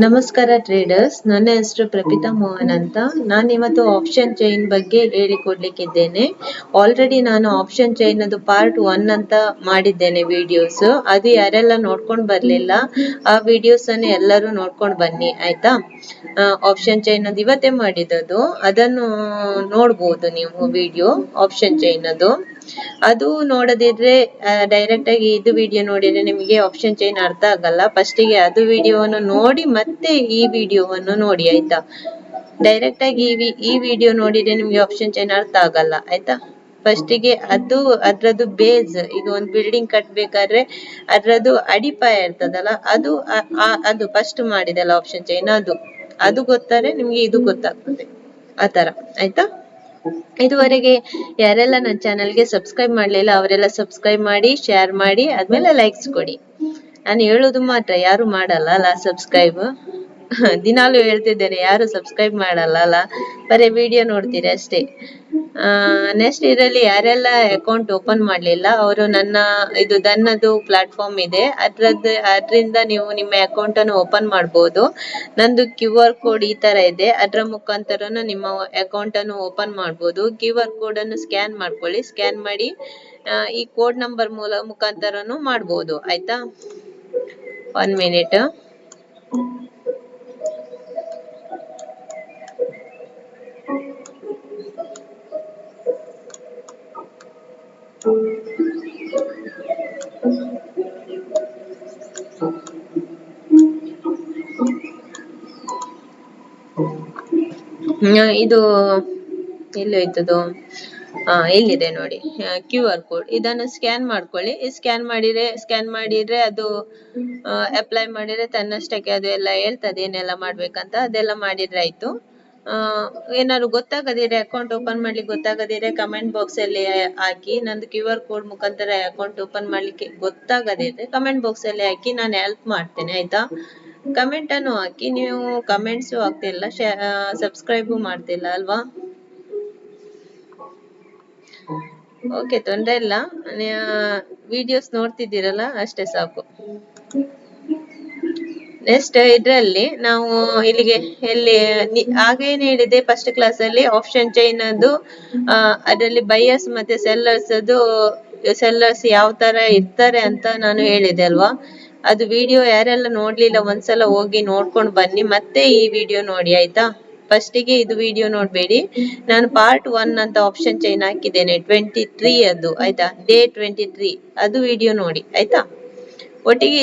ನಮಸ್ಕಾರ ಟ್ರೇಡರ್ಸ್, ನನ್ನ ಹೆಸರು ಪ್ರಪಿತಾ ಮೋಹನ್ ಅಂತ. ನಾನು ಇವತ್ತು ಆಪ್ಷನ್ ಚೈನ್ ಬಗ್ಗೆ ಹೇಳಿಕೊಡ್ಲಿಕ್ಕಿದ್ದೇನೆ. ಆಲ್ರೆಡಿ ನಾನು ಆಪ್ಷನ್ ಚೈನ್ ಅದು ಪಾರ್ಟ್ 1 ಅಂತ ಮಾಡಿದ್ದೇನೆ ವಿಡಿಯೋಸ್. ಅದು ಯಾರೆಲ್ಲ ನೋಡ್ಕೊಂಡು ಬರ್ಲಿಲ್ಲ ಆ ವಿಡಿಯೋಸ್ ಅನ್ನು ಎಲ್ಲರೂ ನೋಡ್ಕೊಂಡು ಬನ್ನಿ ಆಯ್ತಾ. ಆಪ್ಷನ್ ಚೈನ್ ಅದು ಇವತ್ತೇ ಮಾಡಿದ್ದು, ಅದನ್ನು ನೋಡ್ಬೋದು ನೀವು ವಿಡಿಯೋ ಆಪ್ಷನ್ ಚೈನ್ ಅದು ನೋಡದಿದ್ರೆ ಡೈರೆಕ್ಟ್ ಆಗಿ ಇದು ವಿಡಿಯೋ ನೋಡಿದ್ರೆ ನಿಮಗೆ ಆಪ್ಷನ್ ಚೈನ್ ಅರ್ಥ ಆಗಲ್ಲ. ಫಸ್ಟಿಗೆ ಅದು ವಿಡಿಯೋವನ್ನು ನೋಡಿ ಮತ್ತೆ ಈ ವಿಡಿಯೋವನ್ನು ನೋಡಿ ಆಯ್ತಾ. ಡೈರೆಕ್ಟ್ ಆಗಿ ಈ ವಿಡಿಯೋ ನೋಡಿದ್ರೆ ನಿಮ್ಗೆ ಆಪ್ಷನ್ ಚೈನ್ ಅರ್ಥ ಆಗಲ್ಲ ಆಯ್ತಾ. ಫಸ್ಟಿಗೆ ಅದ್ರದ್ದು ಬೇಸ್, ಈಗ ಒಂದು ಬಿಲ್ಡಿಂಗ್ ಕಟ್ಬೇಕಾದ್ರೆ ಅದ್ರದ್ದು ಅಡಿಪಾಯ ಇರ್ತದಲ್ಲ, ಅದು ಫಸ್ಟ್ ಮಾಡಿದಲ್ಲ ಆಪ್ಷನ್ ಚೈನ್, ಅದು ಗೊತ್ತಾರೆ ನಿಮ್ಗೆ ಇದು ಗೊತ್ತಾಗ್ತದೆ ಆತರ ಆಯ್ತಾ. ಇದುವರೆಗೆ ಯಾರೆಲ್ಲ ನನ್ನ ಚಾನಲ್ಗೆ ಸಬ್ಸ್ಕ್ರೈಬ್ ಮಾಡ್ಲಿಲ್ಲ ಅವರೆಲ್ಲ ಸಬ್ಸ್ಕ್ರೈಬ್ ಮಾಡಿ, ಶೇರ್ ಮಾಡಿ, ಆದ್ಮೇಲೆ ಲೈಕ್ಸ್ ಕೊಡಿ. ನಾನು ಹೇಳೋದು ಮಾತ್ರ, ಯಾರು ಮಾಡಲ್ಲ ಅಲ್ಲ ಸಬ್ಸ್ಕ್ರೈಬ್. ದಿನಾಲು ಹೇಳ್ತಿದ್ದೇನೆ, ಯಾರು ಸಬ್ಸ್ಕ್ರೈಬ್ ಮಾಡಲ್ಲ ಅಲ್ಲ, ಬರೀ ವಿಡಿಯೋ ನೋಡ್ತೀರಿ ಅಷ್ಟೇ. ನೆಕ್ಸ್ಟ್ ಇದರಲ್ಲಿ ಯಾರೆಲ್ಲ ಅಕೌಂಟ್ ಓಪನ್ ಮಾಡ್ಲಿಲ್ಲ ಅವರು ನನ್ನದು ಪ್ಲಾಟ್ಫಾರ್ಮ್ ಇದೆ, ಅದರಿಂದ ನೀವು ನಿಮ್ಮ ಅಕೌಂಟ್ ಅನ್ನು ಓಪನ್ ಮಾಡಬಹುದು. ನಂದು QR ಕೋಡ್ ಈ ತರ ಇದೆ, ಅದರ ಮುಖಾಂತರನು ನಿಮ್ಮ ಅಕೌಂಟ್ ಅನ್ನು ಓಪನ್ ಮಾಡಬಹುದು. QR ಕೋಡ್ ಅನ್ನು ಸ್ಕ್ಯಾನ್ ಮಾಡ್ಕೊಳ್ಳಿ, ಸ್ಕ್ಯಾನ್ ಮಾಡಿ ಈ ಕೋಡ್ ನಂಬರ್ ಮುಖಾಂತರನು ಮಾಡಬಹುದು ಆಯ್ತಾ. 1 ಮಿನಿಟ್. ಇದು ಎಲ್ಲೋಯ್ತದು, ಇಲ್ಲಿದೆ ನೋಡಿ QR ಕೋಡ್. ಇದನ್ನು ಸ್ಕ್ಯಾನ್ ಮಾಡ್ಕೊಳ್ಳಿ. ಸ್ಕ್ಯಾನ್ ಮಾಡಿದ್ರೆ ಅದು ಅಪ್ಲೈ ಮಾಡಿದ್ರೆ ತನ್ನಷ್ಟಕ್ಕೆ ಅದು ಎಲ್ಲ ಹೇಳ್ತದೆ ಏನೆಲ್ಲ ಮಾಡ್ಬೇಕಂತ, ಅದೆಲ್ಲ ಮಾಡಿದ್ರೆ ಆಯ್ತು. ಏನಾದ್ರು ಗೊತ್ತಾಗದಿದ್ರೆ, ಅಕೌಂಟ್ ಓಪನ್ ಮಾಡ್ಲಿಕ್ಕೆ ಗೊತ್ತಾಗದಿದ್ರೆ ಕಮೆಂಟ್ ಬಾಕ್ಸ್ ಅಲ್ಲಿ ಹಾಕಿ. ನಂದು QR ಕೋಡ್ ಮುಖಾಂತರ ಅಕೌಂಟ್ ಓಪನ್ ಮಾಡ್ಲಿಕ್ಕೆ ಗೊತ್ತಾಗದಿದ್ರೆ ಕಮೆಂಟ್ ಬಾಕ್ಸ್ ಅಲ್ಲಿ ಹಾಕಿ, ನಾನು ಹೆಲ್ಪ್ ಮಾಡ್ತೇನೆ ಆಯ್ತಾ. ಕಮೆಂಟ್ ಅನ್ನು ಹಾಕಿ. ನೀವು ಕಮೆಂಟ್ಸ್ ಆಗ್ತಿಲ್ಲ, ಸಬ್ಸ್ಕ್ರೈಬ್ ಮಾಡ್ತಿಲ್ಲ ಅಲ್ವಾ. ಓಕೆ, ತೊಂದ್ರೆ ಇಲ್ಲ, ವಿಡಿಯೋಸ್ ನೋಡ್ತಿದ್ದೀರಲ್ಲ ಅಷ್ಟೇ ಸಾಕು. ನೆಕ್ಸ್ಟ್ ಇದ್ರಲ್ಲಿ ನಾವು ಆಗೇನು ಹೇಳಿದೆ ಫಸ್ಟ್ ಕ್ಲಾಸ್ ಅಲ್ಲಿ, ಆಪ್ಷನ್ ಚೈನ್ ಅದರಲ್ಲಿ ಬೈಯರ್ಸ್ ಮತ್ತೆ ಸೆಲ್ಲರ್ಸ್ ಯಾವ ತರ ಇರ್ತಾರೆ ಅಂತ ನಾನು ಹೇಳಿದೆ ಅಲ್ವಾ. ಅದು ವಿಡಿಯೋ ಯಾರೆಲ್ಲ ನೋಡ್ಲಿಲ್ಲ ಒಂದ್ಸಲ ಹೋಗಿ ನೋಡ್ಕೊಂಡು ಬನ್ನಿ, ಮತ್ತೆ ಈ ವಿಡಿಯೋ ನೋಡಿ ಆಯ್ತಾ. ಫಸ್ಟಿಗೆ ಇದು ವಿಡಿಯೋ ನೋಡ್ಬೇಡಿ, ನಾನು ಪಾರ್ಟ್ 1 ಅಂತ ಆಪ್ಷನ್ ಚೈನ್ ಹಾಕಿದ್ದೇನೆ 23 ಅದು ಆಯ್ತಾ, ಡೇ 23 ಅದು ವಿಡಿಯೋ ನೋಡಿ ಆಯ್ತಾ. ಒಟ್ಟಿಗೆ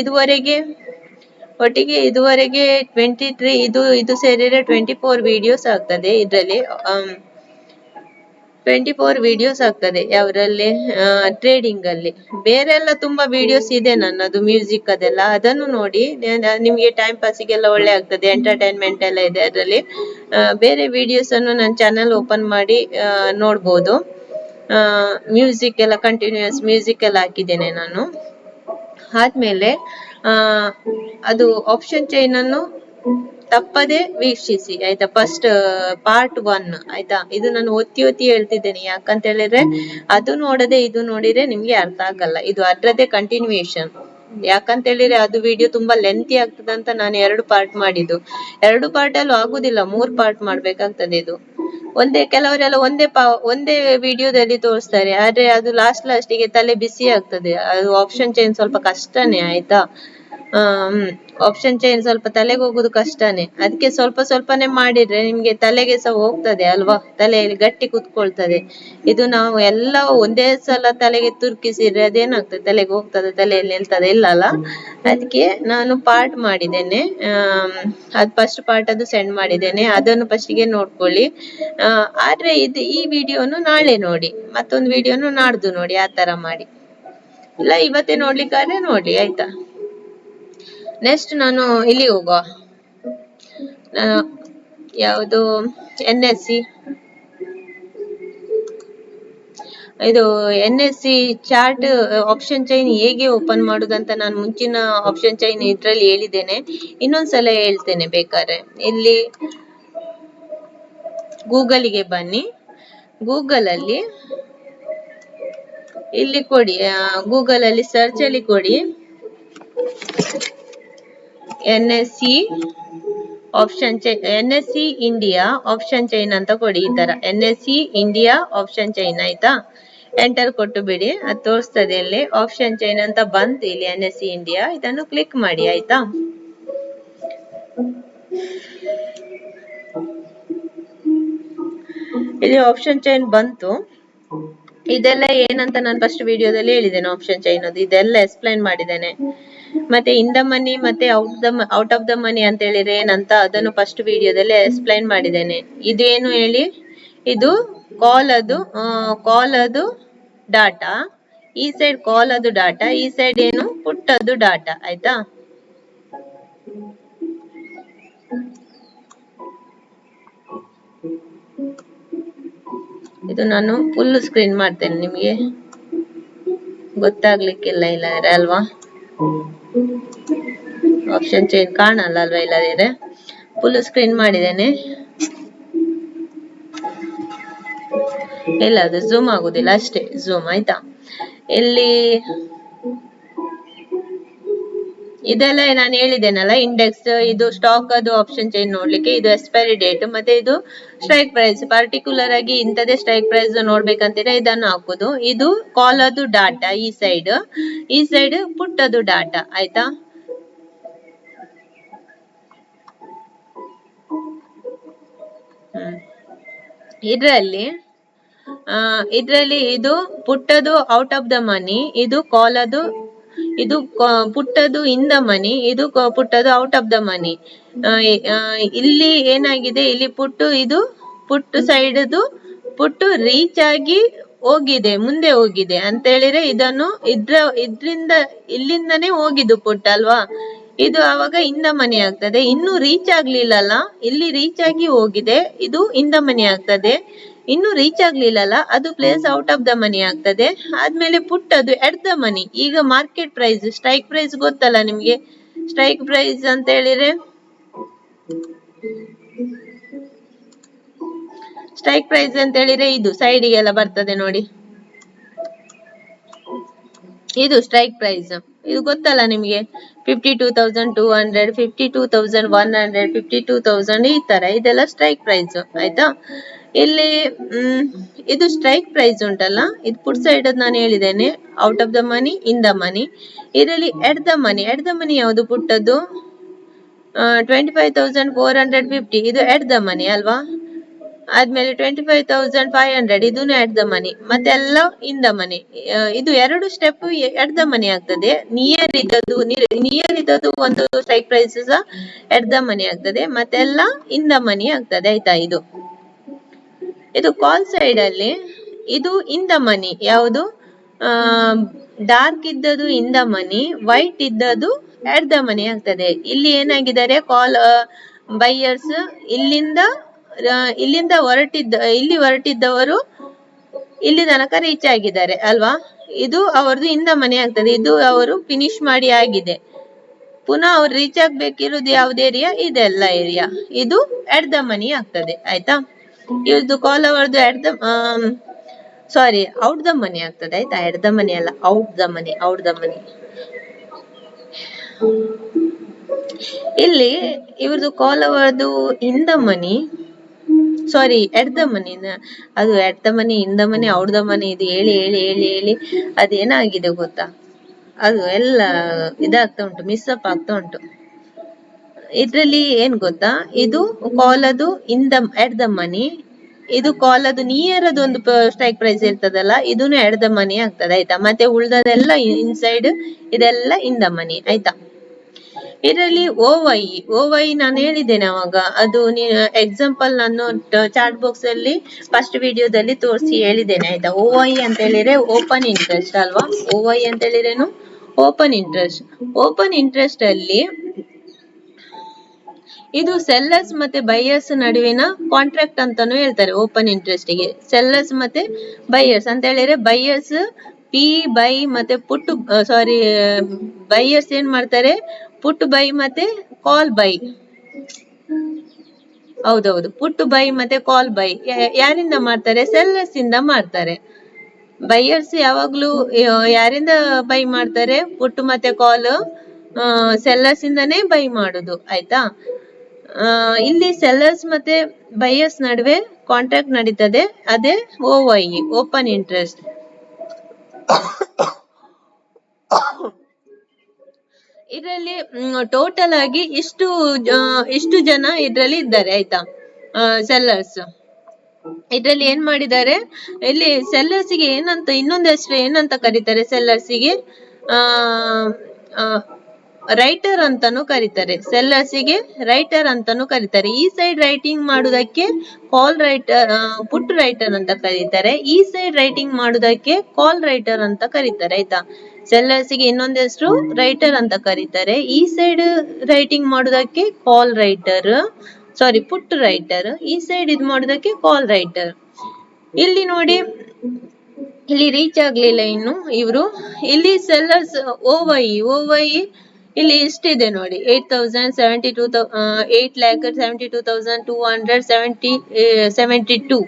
ಇದುವರೆಗೆ 23 ಇದು ಸೇರಿದ್ರೆ 24 ವಿಡಿಯೋಸ್ ಆಗ್ತದೆ. ಇದರಲ್ಲಿ 24 ವಿಡಿಯೋಸ್ ಆಗ್ತದೆ. ಯಾವ್ದ್ರಲ್ಲಿ? ಟ್ರೇಡಿಂಗ್ ಅಲ್ಲಿ. ಬೇರೆಲ್ಲ ತುಂಬಾ ವಿಡಿಯೋಸ್ ಇದೆ ನನ್ನದು, ಮ್ಯೂಸಿಕ್ ಅದೆಲ್ಲ, ಅದನ್ನು ನೋಡಿ. ನಿಮ್ಗೆ ಟೈಮ್ ಪಾಸಿಗೆಲ್ಲ ಒಳ್ಳೆ ಆಗ್ತದೆ, ಎಂಟರ್ಟೈನ್ಮೆಂಟ್ ಎಲ್ಲ ಇದೆ ಅದರಲ್ಲಿ. ಬೇರೆ ವಿಡಿಯೋಸ್ ಅನ್ನು ನನ್ನ ಚಾನಲ್ ಓಪನ್ ಮಾಡಿ ನೋಡ್ಬೋದು. ಮ್ಯೂಸಿಕ್ ಎಲ್ಲ, ಕಂಟಿನ್ಯೂಸ್ ಮ್ಯೂಸಿಕ್ ಎಲ್ಲ ಹಾಕಿದ್ದೇನೆ ನಾನು. ಆದ್ಮೇಲೆ ಅದು ಆಪ್ಷನ್ ಚೈನ್ ಅನ್ನು ತಪ್ಪದೆ ವೀಕ್ಷಿಸಿ ಆಯ್ತಾ. ಫಸ್ಟ್ ಪಾರ್ಟ್ 1 ಆಯ್ತಾ. ಇದು ನಾನು ಒತ್ತಿ ಹೇಳ್ತಿದ್ದೇನೆ, ಯಾಕಂತ ಹೇಳಿದ್ರೆ ಅದು ನೋಡದೆ ಇದು ನೋಡಿದ್ರೆ ನಿಮ್ಗೆ ಅರ್ಥ ಆಗಲ್ಲ. ಇದು ಅದ್ರದ್ದೇ ಕಂಟಿನ್ಯೂಯೇಷನ್. ಯಾಕಂತ ಹೇಳಿದ್ರೆ ಅದು ವಿಡಿಯೋ ತುಂಬಾ ಲೆಂತಿ ಆಗ್ತದೆ ಅಂತ ನಾನು 2 ಪಾರ್ಟ್ ಮಾಡಿದ್ದು. 2 ಪಾರ್ಟ್ ಅಲ್ಲೂ ಆಗುದಿಲ್ಲ, 3 ಪಾರ್ಟ್ ಮಾಡ್ಬೇಕಾಗ್ತದೆ. ಇದು ಕೆಲವರೆಲ್ಲ ಒಂದೇ ವಿಡಿಯೋದಲ್ಲಿ ತೋರಿಸ್ತಾರೆ, ಆದ್ರೆ ಅದು ಲಾಸ್ಟಿಗೆ ತಲೆ ಬಿಸಿ ಆಗ್ತದೆ. ಅದು ಆಪ್ಷನ್ ಚೈನ್ ಸ್ವಲ್ಪ ಕಷ್ಟನೇ ಆಯ್ತಾ. ಆಪ್ಷನ್ ಚೈನ್ ಸ್ವಲ್ಪ ತಲೆಗೆ ಹೋಗುದು ಕಷ್ಟನೇ. ಅದಕ್ಕೆ ಸ್ವಲ್ಪನೇ ಮಾಡಿದ್ರೆ ನಿಮ್ಗೆ ತಲೆಗೆ ಸಹ ಹೋಗ್ತದೆ ಅಲ್ವಾ, ತಲೆಯಲ್ಲಿ ಗಟ್ಟಿ ಕುತ್ಕೊಳ್ತದೆ. ಇದು ನಾವು ಎಲ್ಲ ಒಂದೇ ಸಲ ತಲೆಗೆ ತುರ್ಕಿಸಿದ್ರೆ ಅದೇನಾಗ್ತದೆ, ತಲೆಗೆ ಹೋಗ್ತದೆ, ತಲೆಯಲ್ಲಿ ನಿಲ್ತದೆ ಇಲ್ಲ ಅಲ್ಲ. ಅದಕ್ಕೆ ನಾನು ಪಾರ್ಟ್ ಮಾಡಿದ್ದೇನೆ. ಅದು ಫಸ್ಟ್ ಪಾರ್ಟ್ ಅದು ಸೆಂಡ್ ಮಾಡಿದ್ದೇನೆ, ಅದನ್ನು ಫಸ್ಟಿಗೆ ನೋಡ್ಕೊಳ್ಳಿ. ಆದ್ರೆ ಈ ವಿಡಿಯೋನು ನಾಳೆ ನೋಡಿ, ಮತ್ತೊಂದು ವಿಡಿಯೋನು ನಾಡ್ದು ನೋಡಿ, ಆ ತರ ಮಾಡಿ. ಇಲ್ಲ ಇವತ್ತೇ ನೋಡ್ಲಿಕ್ಕಾದ್ರೆ ನೋಡಿ ಆಯ್ತಾ. ನೆಕ್ಸ್ಟ್ ನಾನು ಇಲ್ಲಿ ಹೋಗುವ, ಯಾವುದು NSE. ಇದು NSE ಚಾರ್ಟ್ ಆಪ್ಷನ್ ಚೈನ್ ಹೇಗೆ ಓಪನ್ ಮಾಡುದಂತ ನಾನು ಮುಂಚಿನ ಆಪ್ಷನ್ ಚೈನ್ ಇದ್ರಲ್ಲಿ ಹೇಳಿದ್ದೇನೆ, ಇನ್ನೊಂದ್ಸಲ ಹೇಳ್ತೇನೆ ಬೇಕಾದ್ರೆ. ಇಲ್ಲಿ ಗೂಗಲ್ಗೆ ಬನ್ನಿ. ಗೂಗಲ್ ಅಲ್ಲಿ ಇಲ್ಲಿ ಕೊಡಿ, ಗೂಗಲ್ ಅಲ್ಲಿ ಸರ್ಚ್ ಅಲ್ಲಿ ಕೊಡಿ NSE option NSE India option chain ಅಂತ ಕೊಡಿ. ಈ ತರ NSE ಇಂಡಿಯಾ ಆಪ್ಷನ್ ಚೈನ್ ಆಯ್ತಾ. ಎಂಟರ್ ಕೊಟ್ಟು ಬಿಡಿ, ಅದು ತೋರಿಸ್ತದೆ ಇಲ್ಲಿ ಆಪ್ಷನ್ ಚೈನ್ ಅಂತ ಬಂತು ಇಲ್ಲಿ NSE ಇಂಡಿಯಾ. ಇದನ್ನು ಕ್ಲಿಕ್ ಮಾಡಿ ಆಯ್ತಾ. ಇಲ್ಲಿ ಆಪ್ಷನ್ ಚೈನ್ ಬಂತು. ಇದೆಲ್ಲ ಏನಂತ ನಾನು ಫಸ್ಟ್ ವಿಡಿಯೋದಲ್ಲಿ ಹೇಳಿದ್ದೇನೆ. ಆಪ್ಷನ್ ಚೈನ್ ಅದು ಇದೆಲ್ಲ ಎಕ್ಸ್ಪ್ಲೈನ್ ಮಾಡಿದ್ದೇನೆ. ಮತ್ತೆ ಇನ್ ದ ಮನಿ ಮತ್ತೆ ಔಟ್ ಆಫ್ ದ ಮನಿ ಅಂತ ಹೇಳಿದ್ರೆ ಏನಂತ ಅದನ್ನು ಫಸ್ಟ್ ವಿಡಿಯೋದಲ್ಲಿ ಎಕ್ಸ್ಪ್ಲೈನ್ ಮಾಡಿದ್ದೇನೆ. ಇದೇನು ಹೇಳಿ, ಇದು ಕಾಲ್ ಅದು ಡಾಟಾ, ಈ ಸೈಡ್ ಕಾಲ್ ಅದು ಡಾಟಾ, ಈ ಸೈಡ್ ಏನು ಪುಟ್ ಅದು ಡಾಟಾ ಆಯ್ತಾ. ಇದು ನಾನು ಫುಲ್ ಸ್ಕ್ರೀನ್ ಮಾಡ್ತೇನೆ, ನಿಮಗೆ ಗೊತ್ತಾಗ್ಲಿಕ್ಕಿಲ್ಲ ಇಲ್ಲದ್ರೆ ಅಲ್ವಾ. ಆಪ್ಷನ್ ಚೇಂಜ್ ಕಾಣಲ್ಲ ಅಲ್ವಾ ಇಲ್ಲದಿದ್ರೆ. ಫುಲ್ ಸ್ಕ್ರೀನ್ ಮಾಡಿದ್ದೇನೆ. ಇಲ್ಲ ಅದು ಝೂಮ್ ಆಗುದಿಲ್ಲ ಅಷ್ಟೇ, ಝೂಮ್ ಆಯ್ತಾ. ಇಲ್ಲಿ ಇದೆಲ್ಲ ನಾನು ಹೇಳಿದ್ದೇನಲ್ಲ, ಇಂಡೆಕ್ಸ್, ಇದು ಸ್ಟಾಕ್ ಅದು ಆಪ್ಷನ್ ಚೇಂಜ್ ನೋಡ್ಲಿಕ್ಕೆ, ಇದು ಎಕ್ಸ್ಪೈರಿ ಡೇಟ್, ಮತ್ತೆ ಇದು ಸ್ಟ್ರೈಕ್ ಪ್ರೈಸ್. ಪರ್ಟಿಕ್ಯುಲರ್ ಆಗಿ ಇಂಥದೇ ಸ್ಟ್ರೈಕ್ ಪ್ರೈಸ್ ನೋಡ್ಬೇಕಂತೀರಾ ಇದನ್ನು ಹಾಕುದು. ಇದು ಕಾಲ್ ಅದು ಡಾಟಾ ಈ ಸೈಡ್ ಪುಟ್ ಅದು ಡಾಟಾ ಆಯ್ತಾ. ಇದ್ರಲ್ಲಿ ಇದು ಪುಟ್ಟದು ಔಟ್ ಆಫ್ ದ ಮನಿ, ಇದು ಕಾಲ್ ಅದು, ಇದು ಪುಟ್ಟದು ಇನ್ ದ ಮನಿ, ಇದು ಪುಟ್ಟದು ಔಟ್ ಆಫ್ ದ ಮನಿ. ಇಲ್ಲಿ ಏನಾಗಿದೆ, ಇಲ್ಲಿ ಇದು ಪುಟ್ಟು ಸೈಡ್ದು ಪುಟ್ಟು ರೀಚ್ ಆಗಿ ಹೋಗಿದೆ, ಮುಂದೆ ಹೋಗಿದೆ ಅಂತ ಹೇಳಿದ್ರೆ ಇದನ್ನು ಇಲ್ಲಿಂದನೇ ಹೋಗಿದ್ದು ಪುಟ್ ಅಲ್ವಾ. ಇದು ಆವಾಗ ಇಂದ ಮನಿ ಆಗ್ತದೆ. ಇನ್ನು ರೀಚ್ ಆಗ್ಲಿಲ್ಲಲ್ಲ, ಇಲ್ಲಿ ರೀಚ್ ಆಗಿ ಹೋಗಿದೆ, ಇದು ಇಂದ ಮನಿ ಆಗ್ತದೆ. ಇನ್ನು ರೀಚ್ ಆಗ್ಲಿಲ್ಲಲ್ಲ, ಅದು place out of the money ಆಗ್ತದೆ. ಆದ್ಮೇಲೆ ಪುಟ್ ಅದು ಎಟ್ ದ ಮನಿ. ಈಗ ಮಾರ್ಕೆಟ್ ಪ್ರೈಸ್, ಸ್ಟ್ರೈಕ್ ಪ್ರೈಸ್ ಗೊತ್ತಲ್ಲ ನಿಮ್ಗೆ. ಸ್ಟ್ರೈಕ್ ಪ್ರೈಸ್ ಅಂತ ಹೇಳಿದ್ರೆ ಇದು ಸೈಡಿಗೆಲ್ಲ ಬರ್ತದೆ ನೋಡಿ, ಇದು ಸ್ಟ್ರೈಕ್ ಪ್ರೈಸ್. ಇದು ಗೊತ್ತಲ್ಲ ನಿಮ್ಗೆ, 52,200, 52,100, 52,000 ಈ ತರ, ಇದೆಲ್ಲ ಸ್ಟ್ರೈಕ್ ಪ್ರೈಸ್ ಆಯ್ತಾ. ಇಲ್ಲಿ ಇದು ಸ್ಟ್ರೈಕ್ ಪ್ರೈಸ್ ಉಂಟಲ್ಲ, ಇದು ಪುಟ್ ಸೈಡ್ ನಾನು ಹೇಳಿದ್ದೇನೆ, out of the money, in the ಮನಿ. ಇದರಲ್ಲಿ ಎಟ್ ದ ಮನಿ ಯಾವುದು ಪುಟ್ಟದ್ದು 25,450, ಇದು ಎಟ್ ದ ಮನಿ ಅಲ್ವಾ. ಆದ್ಮೇಲೆ 25,500 ಇದನ್ನು ಎಟ್ ದ ಮನಿ, ಮತ್ತೆ ಎಲ್ಲ ಇನ್ ದ ಮನಿ. ಇದು ಎರಡು ಸ್ಟೆಪ್ ಎಟ್ ದ ಮನಿ ಆಗ್ತದೆ. ನಿಯರ್ ಇದ್ದದ್ದು ಒಂದು strike price at the money ಆಗ್ತದೆ, ಮತ್ತೆಲ್ಲ ಇನ್ ದ ಮನಿ ಆಗ್ತದೆ ಆಯ್ತಾ. ಇದು ಕಾಲ್ ಸೈಡ್ ಅಲ್ಲಿ ಇದು ಇನ್ ದ ಮನಿ, ಯಾವುದು ಡಾರ್ಕ್ ಇದ್ದದ್ದು ಇನ್ ದ ಮನಿ, ವೈಟ್ ಇದ್ದದ್ದು ಎಟ್ ದ ಮನಿ ಆಗ್ತದೆ. ಇಲ್ಲಿ ಏನಾಗಿದ್ದಾರೆ, ಕಾಲ್ ಬೈಯರ್ಸ್ ಇಲ್ಲಿ ಹೊರಟಿದ್ದವರು ಇಲ್ಲಿ ತನಕ ರೀಚ್ ಆಗಿದ್ದಾರೆ ಅಲ್ವಾ. ಇದು ಅವರದು ಇನ್ ದ ಮನಿ ಆಗ್ತದೆ. ಇದು ಅವರು ಫಿನಿಶ್ ಮಾಡಿ ಆಗಿದೆ. ಪುನಃ ಅವ್ರು ರೀಚ್ ಆಗ್ಬೇಕಿರೋದು ಯಾವ್ದು ಏರಿಯಾ, ಇದೆಲ್ಲ ಏರಿಯಾ, ಇದು ಎಟ್ ದ ಮನಿ ಆಗ್ತದೆ ಆಯ್ತಾ. ಇದು ಕಾಲ್ ಅವರದು ಔಟ್ ದ ಮನಿ ಆಗ್ತದೆ ಆಯ್ತಾ. ಎಟ್ ದ ಮನಿ ಅಲ್ಲ, ಔಟ್ ದ ಮನಿ. ಇಲ್ಲಿ ಇವ್ರದ್ದು ಕಾಲ್ ಅವರದು ಇನ್ the money, at the money. ಅದು at the money, in the money, out the money, ಇದು ಹೇಳಿ ಅದೇನಾಗಿದೆ ಗೊತ್ತಾ, ಅದು ಎಲ್ಲ ಇದಾಗ್ತಾ ಉಂಟು, ಮಿಸ್ಅಪ್ ಆಗ್ತಾ ಉಂಟು. ಇದ್ರಲ್ಲಿ ಏನ್ ಗೊತ್ತಾ, ಇದು ಕಾಲ್ ಅದು ಎಟ್ ದ ಮನಿ, ಇದು ಕಾಲ್ ಅದು ನಿಯರ್ ಅದು ಒಂದು ಸ್ಟ್ರೈಕ್ ಪ್ರೈಸ್ ಇರ್ತದಲ್ಲ, ಇದನ್ನು ಎಟ್ ದ ಮನಿ ಆಗ್ತದೆ ಆಯ್ತಾ. ಮತ್ತೆ ಉಳ್ದದೆಲ್ಲ ಇನ್ಸೈಡ್, ಇದೆಲ್ಲ ಇನ್ ದ ಮನಿ ಆಯ್ತಾ. ಇದರಲ್ಲಿ OY ನಾನು ಹೇಳಿದ್ದೇನೆ ಅವಾಗ, ಅದು ಎಕ್ಸಾಂಪಲ್ ನಾನು ಚಾಟ್ ಬಾಕ್ಸ್ ಅಲ್ಲಿ ಫಸ್ಟ್ ವಿಡಿಯೋದಲ್ಲಿ ತೋರಿಸಿ ಹೇಳಿದ್ದೇನೆ ಆಯ್ತಾ. OY ಅಂತ ಹೇಳಿದ್ರೆ ಓಪನ್ ಇಂಟ್ರೆಸ್ಟ್ ಅಲ್ವಾ. OY ಅಂತ ಹೇಳಿದ್ರೇನು, ಓಪನ್ ಇಂಟ್ರೆಸ್ಟ್ ಅಲ್ಲಿ ಇದು ಸೆಲ್ಲರ್ಸ್ ಮತ್ತೆ ಬೈಯರ್ಸ್ ನಡುವಿನ ಕಾಂಟ್ರಾಕ್ಟ್ ಅಂತಾನು ಹೇಳ್ತಾರೆ. ಓಪನ್ ಇಂಟ್ರೆಸ್ಟ್ ಗೆ ಸೆಲ್ಲರ್ಸ್ ಮತ್ತೆ ಬೈಯರ್ಸ್ ಅಂತ ಹೇಳಿದ್ರೆ, ಬೈಯರ್ಸ್ ಬೈ ಮತ್ತೆ ಪುಟ್ ಬೈಯರ್ಸ್ ಏನ್ ಮಾಡ್ತಾರೆ, ಪುಟ್ ಬೈ ಮತ್ತೆ ಕಾಲ್ ಬೈ. ಹೌದೌದು, ಪುಟ್ ಬೈ ಮತ್ತೆ ಕಾಲ್ ಬೈ ಯಾರಿಂದ ಮಾಡ್ತಾರೆ, ಸೆಲ್ಲರ್ಸ್ ಇಂದ ಮಾಡ್ತಾರೆ. ಬೈಯರ್ಸ್ ಯಾವಾಗ್ಲೂ ಯಾರಿಂದ ಬೈ ಮಾಡ್ತಾರೆ, ಪುಟ್ ಮತ್ತೆ ಕಾಲ್ ಸೆಲ್ಲರ್ಸ್ ಇಂದಾನೇ ಬೈ ಮಾಡುದು ಆಯ್ತಾ. ಇಲ್ಲಿ ಸೆಲ್ಲರ್ಸ್ ಮತ್ತೆ ಬೈಯರ್ಸ್ ನಡುವೆ ಕಾಂಟ್ರಾಕ್ಟ್ ನಡೀತದೆ, ಅದೇ OI ಓಪನ್ ಇಂಟ್ರೆಸ್ಟ್. ಇದರಲ್ಲಿ ಟೋಟಲ್ ಆಗಿ ಇಷ್ಟು ಜನ ಇದರಲ್ಲಿ ಇದ್ದಾರೆ ಆಯ್ತಾ, ಸೆಲ್ಲರ್ಸ್. ಇದ್ರಲ್ಲಿ ಏನ್ ಮಾಡಿದ್ದಾರೆ, ಇಲ್ಲಿ ಸೆಲ್ಲರ್ಸಿಗೆ ಏನಂತ ಇನ್ನೊಂದು ಹೆಸರು ಏನಂತ ಕರೀತಾರೆ, ಸೆಲ್ಲರ್ಸಿಗೆ ರೈಟರ್ ಅಂತಾನು ಕರೀತಾರೆ. ಸೆಲ್ಲರ್ಸಿಗೆ ರೈಟರ್ ಅಂತಾನು ಕರೀತಾರೆ. ಈ ಸೈಡ್ ರೈಟಿಂಗ್ ಮಾಡುದಕ್ಕೆ ಕಾಲ್ ರೈಟರ್, ಪುಟ್ ರೈಟರ್ ಅಂತ ಕರೀತಾರೆ. ಈ ಸೈಡ್ ರೈಟಿಂಗ್ ಮಾಡುದಕ್ಕೆ ಕಾಲ್ ರೈಟರ್ ಅಂತ ಕರೀತಾರೆ ಆಯ್ತಾ. ಸೆಲ್ಲರ್ಸಿಗೆ ಇನ್ನೊಂದು ಹೆಸರು ರೈಟರ್ ಅಂತ ಕರೀತಾರೆ. ಈ ಸೈಡ್ ರೈಟಿಂಗ್ ಮಾಡುದಕ್ಕೆ ಕಾಲ್ ರೈಟರ್, ಸಾರಿ ಪುಟ್ ರೈಟರ್. ಈ ಸೈಡ್ ಇದು ಮಾಡೋದಕ್ಕೆ ಕಾಲ್ ರೈಟರ್. ಇಲ್ಲಿ ನೋಡಿ, ಇಲ್ಲಿ ರೀಚ್ ಆಗ್ಲಿಲ್ಲ ಇನ್ನು ಇವರು. ಇಲ್ಲಿ ಸೆಲ್ಲರ್ಸ್ OY ಇಲ್ಲಿ ಇಷ್ಟಿದೆ ನೋಡಿ, 8,72,272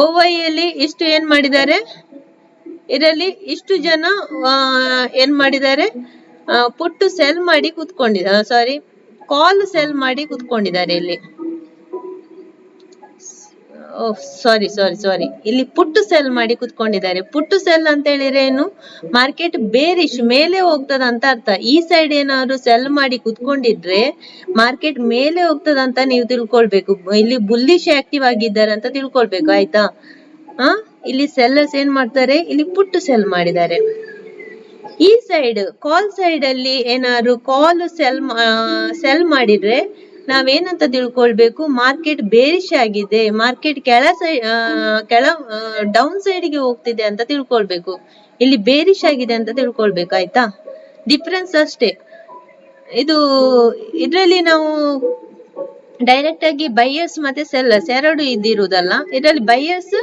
OY ಅಲ್ಲಿ ಇಷ್ಟು ಏನ್ ಮಾಡಿದ್ದಾರೆ, ಇದರಲ್ಲಿ ಇಷ್ಟು ಜನ ಏನ್ ಮಾಡಿದ್ದಾರೆ, ಪುಟ್ಟು ಸೆಲ್ ಮಾಡಿ ಕೂತ್ಕೊಂಡಿದ್ದಾರೆ, ಸಾರಿ ಕಾಲ್ ಸೆಲ್ ಮಾಡಿ ಕೂತ್ಕೊಂಡಿದ್ದಾರೆ ಇಲ್ಲಿ. ಸಾರಿ ಇಲ್ಲಿ ಪುಟ್ಟು ಸೆಲ್ ಮಾಡಿ ಕುತ್ಕೊಂಡಿದ್ದಾರೆ. ಪುಟ್ಟು ಸೆಲ್ ಅಂತ ಹೇಳಿದ್ರೆ ಏನು, ಮಾರ್ಕೆಟ್ ಬೇರಿಶ್ ಮೇಲೆ ಹೋಗ್ತದ ಅಂತ ಅರ್ಥ. ಈ ಸೈಡ್ ಏನಾದ್ರು ಸೆಲ್ ಮಾಡಿ ಕುತ್ಕೊಂಡಿದ್ರೆ ಮಾರ್ಕೆಟ್ ಮೇಲೆ ಹೋಗ್ತದಂತ ನೀವು ತಿಳ್ಕೊಳ್ಬೇಕು. ಇಲ್ಲಿ ಬುಲ್ಲಿಶ್ ಆಕ್ಟಿವ್ ಆಗಿದ್ದಾರೆ ಅಂತ ತಿಳ್ಕೊಳ್ಬೇಕು ಆಯ್ತಾ. ಇಲ್ಲಿ ಸೆಲ್ಲರ್ಸ್ ಏನ್ ಮಾಡ್ತಾರೆ, ಇಲ್ಲಿ ಪುಟ್ಟು ಸೆಲ್ ಮಾಡಿದ್ದಾರೆ. ಈ ಸೈಡ್ ಕಾಲ್ ಸೈಡ್ ಅಲ್ಲಿ ಏನಾದ್ರು ಕಾಲ್ ಸೆಲ್ ಮಾಡಿದ್ರೆ ನಾವೇನಂತ ತಿಳ್ಕೊಳ್ಬೇಕು, ಮಾರ್ಕೆಟ್ ಬೇರಿಶ್ ಆಗಿದೆ, ಮಾರ್ಕೆಟ್ ಕೆಳ ಡೌನ್ ಸೈಡ್ ಗೆ ಹೋಗ್ತಿದೆ ಅಂತ ತಿಳ್ಕೊಳ್ಬೇಕು. ಇಲ್ಲಿ ಬೇರಿಶ್ ಆಗಿದೆ ಅಂತ ತಿಳ್ಕೊಳ್ಬೇಕು ಆಯ್ತಾ. ಡಿಫ್ರೆನ್ಸ್ ಅಷ್ಟೇ. ಇದ್ರಲ್ಲಿ ನಾವು ಡೈರೆಕ್ಟ್ ಆಗಿ ಬೈಯರ್ಸ್ ಮತ್ತೆ ಸೆಲ್ಲರ್ಸ್ ಎರಡು ಇದಿರುವುದಲ್ಲ. ಇದರಲ್ಲಿ ಬೈಯರ್ಸ್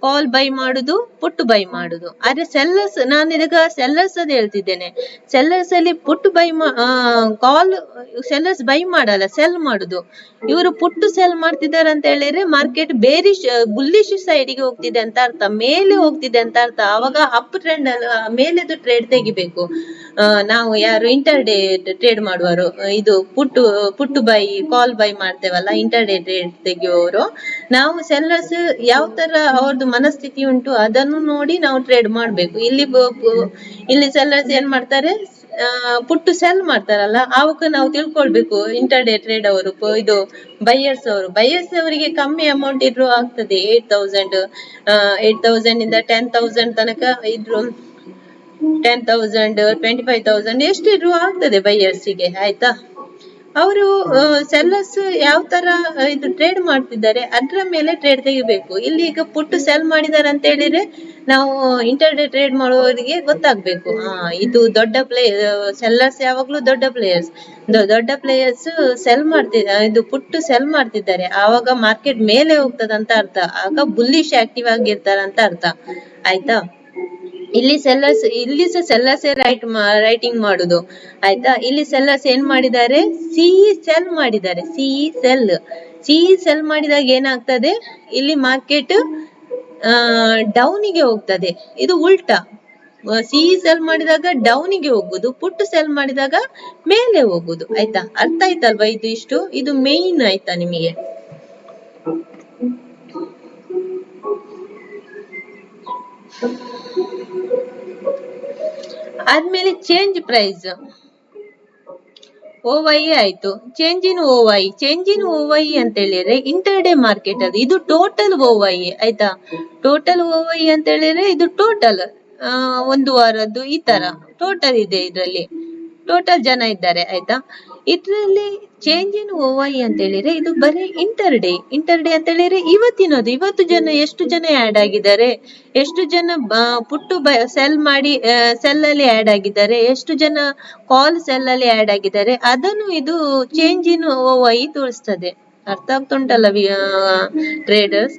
ಕಾಲ್ ಬೈ ಮಾಡುದು, ಪುಟ್ಟು ಬೈ ಮಾಡುದು. ಆದ್ರೆ ಸೆಲ್ಲರ್ಸ್, ನಾನು ಇದೀಗ ಸೆಲ್ಲರ್ಸ್ ಅದ್ ಹೇಳ್ತಿದ್ದೇನೆ. ಸೆಲ್ಲರ್ಸ್ ಅಲ್ಲಿ ಪುಟ್ಟು ಬೈ ಕಾಲ್ ಸೆಲ್ಲರ್ಸ್ ಬೈ ಮಾಡಲ್ಲ, ಸೆಲ್ ಮಾಡುದು. ಇವರು ಪುಟ್ಟು ಸೆಲ್ ಮಾಡ್ತಿದ್ದಾರೆ ಅಂತ ಹೇಳಿದ್ರೆ ಮಾರ್ಕೆಟ್ ಬೇರಿಶ್ ಬುಲ್ಲಿಶ್ ಸೈಡ್ಗೆ ಹೋಗ್ತಿದೆ ಅಂತ ಅರ್ಥ, ಮೇಲೆ ಹೋಗ್ತಿದೆ ಅಂತ ಅರ್ಥ. ಅವಾಗ ಅಪ್ ಟ್ರೆಂಡ್ ಮೇಲೆದು ಟ್ರೇಡ್ ತೆಗಿಬೇಕು. ನಾವು ಯಾರು ಇಂಟರ್ ಡೇ ಟ್ರೇಡ್ ಮಾಡುವರು, ಇದು ಪುಟ್ಟು ಬೈ ಕಾಲ್ ಬೈ ಮಾಡ್ತೇವಲ್ಲ, ಇಂಟರ್ ಡೇ ಟ್ರೇಡ್ ತೆಗೆಯುವವರು, ನಾವು ಸೆಲ್ಲರ್ಸ್ ಯಾವ ತರ ಅವ್ರದ್ದು ಮನಸ್ಥಿತಿ ಉಂಟು ಅದನ್ನು ನೋಡಿ ನಾವು ಟ್ರೇಡ್ ಮಾಡ್ಬೇಕು. ಇಲ್ಲಿ ಸೆಲ್ಲರ್ಸ್ ಏನ್ ಮಾಡ್ತಾರೆ, ಪುಟ್ಟು ಸೆಲ್ ಮಾಡ್ತಾರಲ್ಲ, ಅವಕ್ಕೆ ನಾವು ತಿಳ್ಕೊಳ್ಬೇಕು. ಇಂಟರ್ ಡೇ ಟ್ರೇಡ್ ಅವರು, ಇದು ಬೈಯರ್ಸ್ ಅವರಿಗೆ ಕಮ್ಮಿ ಅಮೌಂಟ್ ಇದ್ರು ಆಗ್ತದೆ. 8,000 ಇಂದ 10,000 ತನಕ ಇದ್ರು, 10,000 25,000 ಎಷ್ಟಿದ್ರು ಆಗ್ತದೆ ಬೈಯರ್ಸಿಗೆ ಆಯ್ತಾ. ಅವರು ಸೆಲ್ಲರ್ಸ್ ಯಾವ ತರ ಇದು ಟ್ರೇಡ್ ಮಾಡ್ತಿದ್ದಾರೆ ಅದ್ರ ಮೇಲೆ ಟ್ರೇಡ್ ತೆಗಿಬೇಕು. ಇಲ್ಲಿ ಈಗ ಪುಟ್ಟು ಸೆಲ್ ಮಾಡಿದ್ದಾರೆ ಅಂತ ಹೇಳಿದ್ರೆ ನಾವು ಇಂಟರ್ ಡೇ ಟ್ರೇಡ್ ಮಾಡುವವರಿಗೆ ಗೊತ್ತಾಗ್ಬೇಕು, ಇದು ದೊಡ್ಡ ಸೆಲ್ಲರ್ಸ್ ಯಾವಾಗ್ಲೂ ದೊಡ್ಡ ಪ್ಲೇಯರ್ಸ್ ಸೆಲ್ ಮಾಡ್ತಿದ್ದಾರೆ, ಇದು ಪುಟ್ಟು ಸೆಲ್ ಮಾಡ್ತಿದ್ದಾರೆ, ಆವಾಗ ಮಾರ್ಕೆಟ್ ಮೇಲೆ ಹೋಗ್ತದಂತ ಅರ್ಥ. ಆಗ ಬುಲ್ಲಿಶ್ ಆಕ್ಟಿವ್ ಆಗಿರ್ತಾರಂತ ಅರ್ಥ ಆಯ್ತಾ. ಇಲ್ಲಿ ಸೆಲ್ಲರ್ಸ್ ರೈಟಿಂಗ್ ಮಾಡುದು ಆಯ್ತಾ. ಇಲ್ಲಿ ಸೆಲ್ಲರ್ಸ್ ಏನ್ ಮಾಡಿದ್ದಾರೆ, ಸಿಇ ಸೆಲ್ ಮಾಡಿದ್ದಾರೆ. ಸಿಇ ಸೆಲ್ ಮಾಡಿದಾಗ ಏನಾಗ್ತದೆ, ಇಲ್ಲಿ ಮಾರ್ಕೆಟ್ ಡೌನಿಗೆ ಹೋಗ್ತದೆ. ಇದು ಉಲ್ಟಾ, ಸಿಇ ಸೆಲ್ ಮಾಡಿದಾಗ ಡೌನಿಗೆ ಹೋಗುದು, ಪುಟ್ಟು ಸೆಲ್ ಮಾಡಿದಾಗ ಮೇಲೆ ಹೋಗುದು ಆಯ್ತಾ. ಅರ್ಥ ಆಯ್ತಲ್ವಾ ಇದು ಮೇನ್ ಆಯ್ತಾ ನಿಮಗೆ. ಆದ್ಮೇಲೆ ಚೇಂಜ್ ಪ್ರೈಸ್ OY ಆಯ್ತು. ಚೇಂಜ್ ಇನ್ OY ಅಂತ ಹೇಳಿದ್ರೆ ಇಂಟರ್ ಡೇ ಮಾರ್ಕೆಟ್ ಅದು, ಇದು ಟೋಟಲ್ OY ಆಯ್ತಾ. ಟೋಟಲ್ OY ಅಂತ ಹೇಳಿದ್ರೆ ಇದು ಟೋಟಲ್ ಒಂದು ವಾರದ್ದು ಈ ತರ ಟೋಟಲ್ ಇದೆ. ಇದರಲ್ಲಿ ಟೋಟಲ್ ಜನ ಇದ್ದಾರೆ ಆಯ್ತಾ. ಇದ್ರಲ್ಲಿ ಚೇಂಜ್ ಇನ್ OY ಅಂತ ಹೇಳಿದ್ರೆ ಇದು ಬರೀ ಇಂಟರ್ ಡೇ ಅಂತ ಹೇಳಿದ್ರೆ ಇವತ್ತು ಜನ ಎಷ್ಟು ಜನ ಆಡ್ ಆಗಿದ್ದಾರೆ, ಎಷ್ಟು ಜನ ಪುಟ್ಟು ಸೆಲ್ ಮಾಡಿ ಸೆಲ್ ಅಲ್ಲಿ ಆಡ್ ಆಗಿದ್ದಾರೆ, ಎಷ್ಟು ಜನ ಕಾಲ್ ಸೆಲ್ ಅಲ್ಲಿ ಆಡ್ ಆಗಿದ್ದಾರೆ, ಅದನ್ನು ಇದು ಚೇಂಜ್ ಇನ್ OY ತೋರಿಸ್ತದೆ. ಅರ್ಥ ಆಗ್ತುಂಟಲ್ಲ ಟ್ರೇಡರ್ಸ್.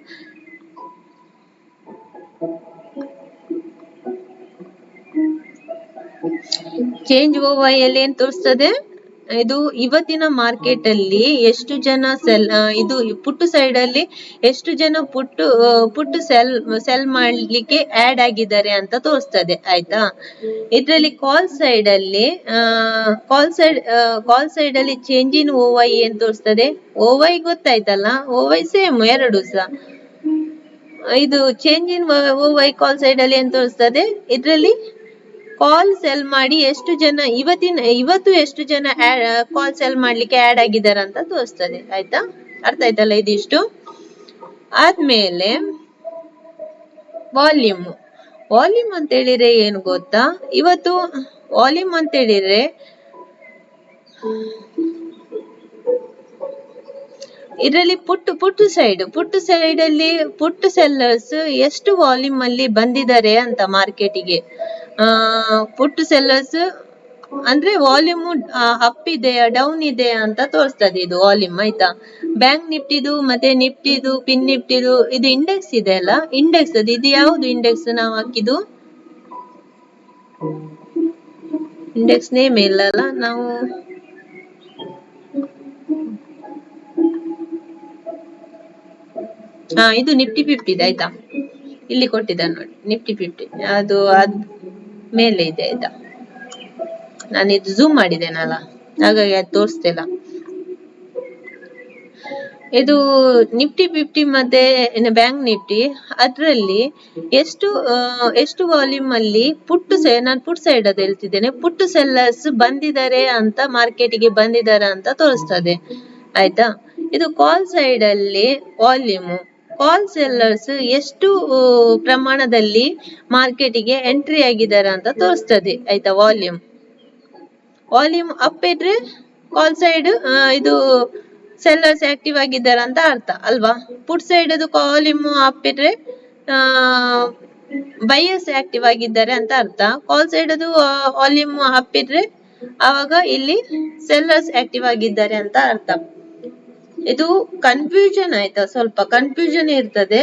ಚೇಂಜ್ OY ಅಲ್ಲಿ ಏನ್ ತೋರಿಸ್ತದೆ, ಇದು ಇವತ್ತಿನ ಮಾರ್ಕೆಟ್ ಅಲ್ಲಿ ಎಷ್ಟು ಜನ ಸೆಲ್ ಇದು ಪುಟ್ಟು ಸೈಡ್ ಅಲ್ಲಿ ಎಷ್ಟು ಜನ ಪುಟ್ಟು ಸೆಲ್ ಮಾಡ್ಲಿಕ್ಕೆ ಆಡ್ ಆಗಿದ್ದಾರೆ ಅಂತ ತೋರಿಸ್ತದೆ ಆಯ್ತಾ. ಇದ್ರಲ್ಲಿ ಕಾಲ್ ಸೈಡ್ ಅಲ್ಲಿ ಚೇಂಜ್ ಇನ್ ಓವೈ ಏನ್ ತೋರಿಸ್ತದೆ. ಓವೈ ಗೊತ್ತಾಯ್ತಲ್ಲ, ಓವೈ ಸೇಮ್ ಎರಡು ಸಹ. ಇದು ಚೇಂಜ್ ಇನ್ ಓವೈ ಕಾಲ್ ಸೈಡ್ ಅಲ್ಲಿ ಏನ್ ತೋರಿಸ್ತದೆ. ಇದ್ರಲ್ಲಿ ಕಾಲ್ ಸೆಲ್ ಮಾಡಿ ಎಷ್ಟು ಜನ ಇವತ್ತು ಎಷ್ಟು ಜನ ಕಾಲ್ ಸೆಲ್ ಮಾಡ್ಲಿಕ್ಕೆ ಆಡ್ ಆಗಿದ್ದಾರೆ ಅಂತ ತೋರಿಸ್ತದೆ ಆಯ್ತಾ. ಅರ್ಥ ಆಯ್ತಲ್ಲ ಇದಿಷ್ಟು. ಆದ್ಮೇಲೆ ವಾಲ್ಯೂಮ್ ಅಂತ ಹೇಳಿದ್ರೆ ಏನು ಗೊತ್ತಾ, ಇವತ್ತು ವಾಲ್ಯೂಮ್ ಅಂತ ಹೇಳಿದ್ರೆ ಇದರಲ್ಲಿ ಪುಟ್ಟು ಸೈಡ್ ಅಲ್ಲಿ ಪುಟ್ಟು ಸೆಲ್ಲರ್ಸ್ ಎಷ್ಟು ವಾಲ್ಯೂಮ್ ಅಲ್ಲಿ ಬಂದಿದ್ದಾರೆ ಅಂತ ಮಾರ್ಕೆಟಿಗೆ. ಪುಟ್ಟು ಸೆಲ್ಲರ್ಸ್ ಅಂದ್ರೆ ವಾಲ್ಯೂಮ್ ಅಪ್ ಇದೆಯಾ ಡೌನ್ ಇದೆಯಾ ಅಂತ ತೋರಿಸ್ತದೆ ಇದು ವಾಲ್ಯೂಮ್ ಆಯ್ತಾ. ಬ್ಯಾಂಕ್ ನಿಫ್ಟಿದು ಮತ್ತೆ ನಿಫ್ಟಿದು ಪಿನ್ ನಿಫ್ಟಿದು ಇದು ಇಂಡೆಕ್ಸ್ ಇದೆ ಅಲ್ಲ, ಇಂಡೆಕ್ಸ್ ಅದು ಇದು ಯಾವುದು ಇಂಡೆಕ್ಸ್ ನಾವು ಹಾಕಿದ್ದು. ಇಂಡೆಕ್ಸ್ ನೇಮ್ ಇಲ್ಲಲ್ಲ ನಾವು. ಇದು ನಿಫ್ಟಿ 50 ಆಯ್ತಾ, ಇಲ್ಲಿ ಕೊಟ್ಟಿದ್ದಾನೆ ನೋಡಿ ನಿಫ್ಟಿ 50. ಅದು ಮೇಲೆ ಇದೆ ಆಯ್ತಾ. ನಾನು ಇದು ಝೂಮ್ ಮಾಡಿದ್ದೇನಲ್ಲ ಹಾಗಾಗಿ ಅದು ತೋರಿಸ್ತಿಲ್ಲ. ಇದು ನಿಫ್ಟಿ 50 ಮತ್ತೆ ಬ್ಯಾಂಕ್ ನಿಫ್ಟಿ ಅದ್ರಲ್ಲಿ ಎಷ್ಟು ವಾಲ್ಯೂಮ್ ಅಲ್ಲಿ ನಾನು ಪುಟ್ ಸೈಡ್ ಅದು ಹೇಳ್ತಿದ್ದೇನೆ, ಪುಟ್ಟು ಸೆಲ್ಲರ್ಸ್ ಬಂದಿದ್ದಾರೆ ಅಂತ ಮಾರ್ಕೆಟಿಗೆ ಬಂದಿದ್ದಾರೆ ಅಂತ ತೋರಿಸ್ತದೆ ಆಯ್ತಾ. ಇದು ಕಾಲ್ ಸೈಡ್ ಅಲ್ಲಿ ವಾಲ್ಯೂಮ್ ಕಾಲ್ ಸೆಲ್ಲರ್ಸ್ ಎಷ್ಟು ಪ್ರಮಾಣದಲ್ಲಿ ಮಾರ್ಕೆಟಿಗೆ ಎಂಟ್ರಿ ಆಗಿದ್ದಾರೆ ಅಂತ ತೋರಿಸ್ತದೆ ಆಯ್ತಾ. ವಾಲ್ಯೂಮ್ ಅಪ್ ಇದ್ರೆ ಕಾಲ್ ಸೈಡ್ ಇದು ಸೆಲ್ಲರ್ಸ್ ಆಕ್ಟಿವ್ ಆಗಿದ್ದಾರೆ ಅಂತ ಅರ್ಥ ಅಲ್ವಾ. ಪುಟ್ ಸೈಡ್ ಅದು ವಾಲ್ಯೂಮ್ ಅಪ್ ಇದ್ರೆ ಬೈಯರ್ಸ್ ಆಕ್ಟಿವ್ ಆಗಿದ್ದಾರೆ ಅಂತ ಅರ್ಥ. ಕಾಲ್ ಸೈಡ್ ಅದು ವಾಲ್ಯೂಮ್ ಅಪ್ ಇದ್ರೆ ಆವಾಗ ಇಲ್ಲಿ ಸೆಲ್ಲರ್ಸ್ ಆಕ್ಟಿವ್ ಆಗಿದ್ದಾರೆ ಅಂತ ಅರ್ಥ. ಇದು ಕನ್ಫ್ಯೂಷನ್ ಆಯ್ತಾ, ಸ್ವಲ್ಪ ಕನ್ಫ್ಯೂಷನ್ ಇರ್ತದೆ.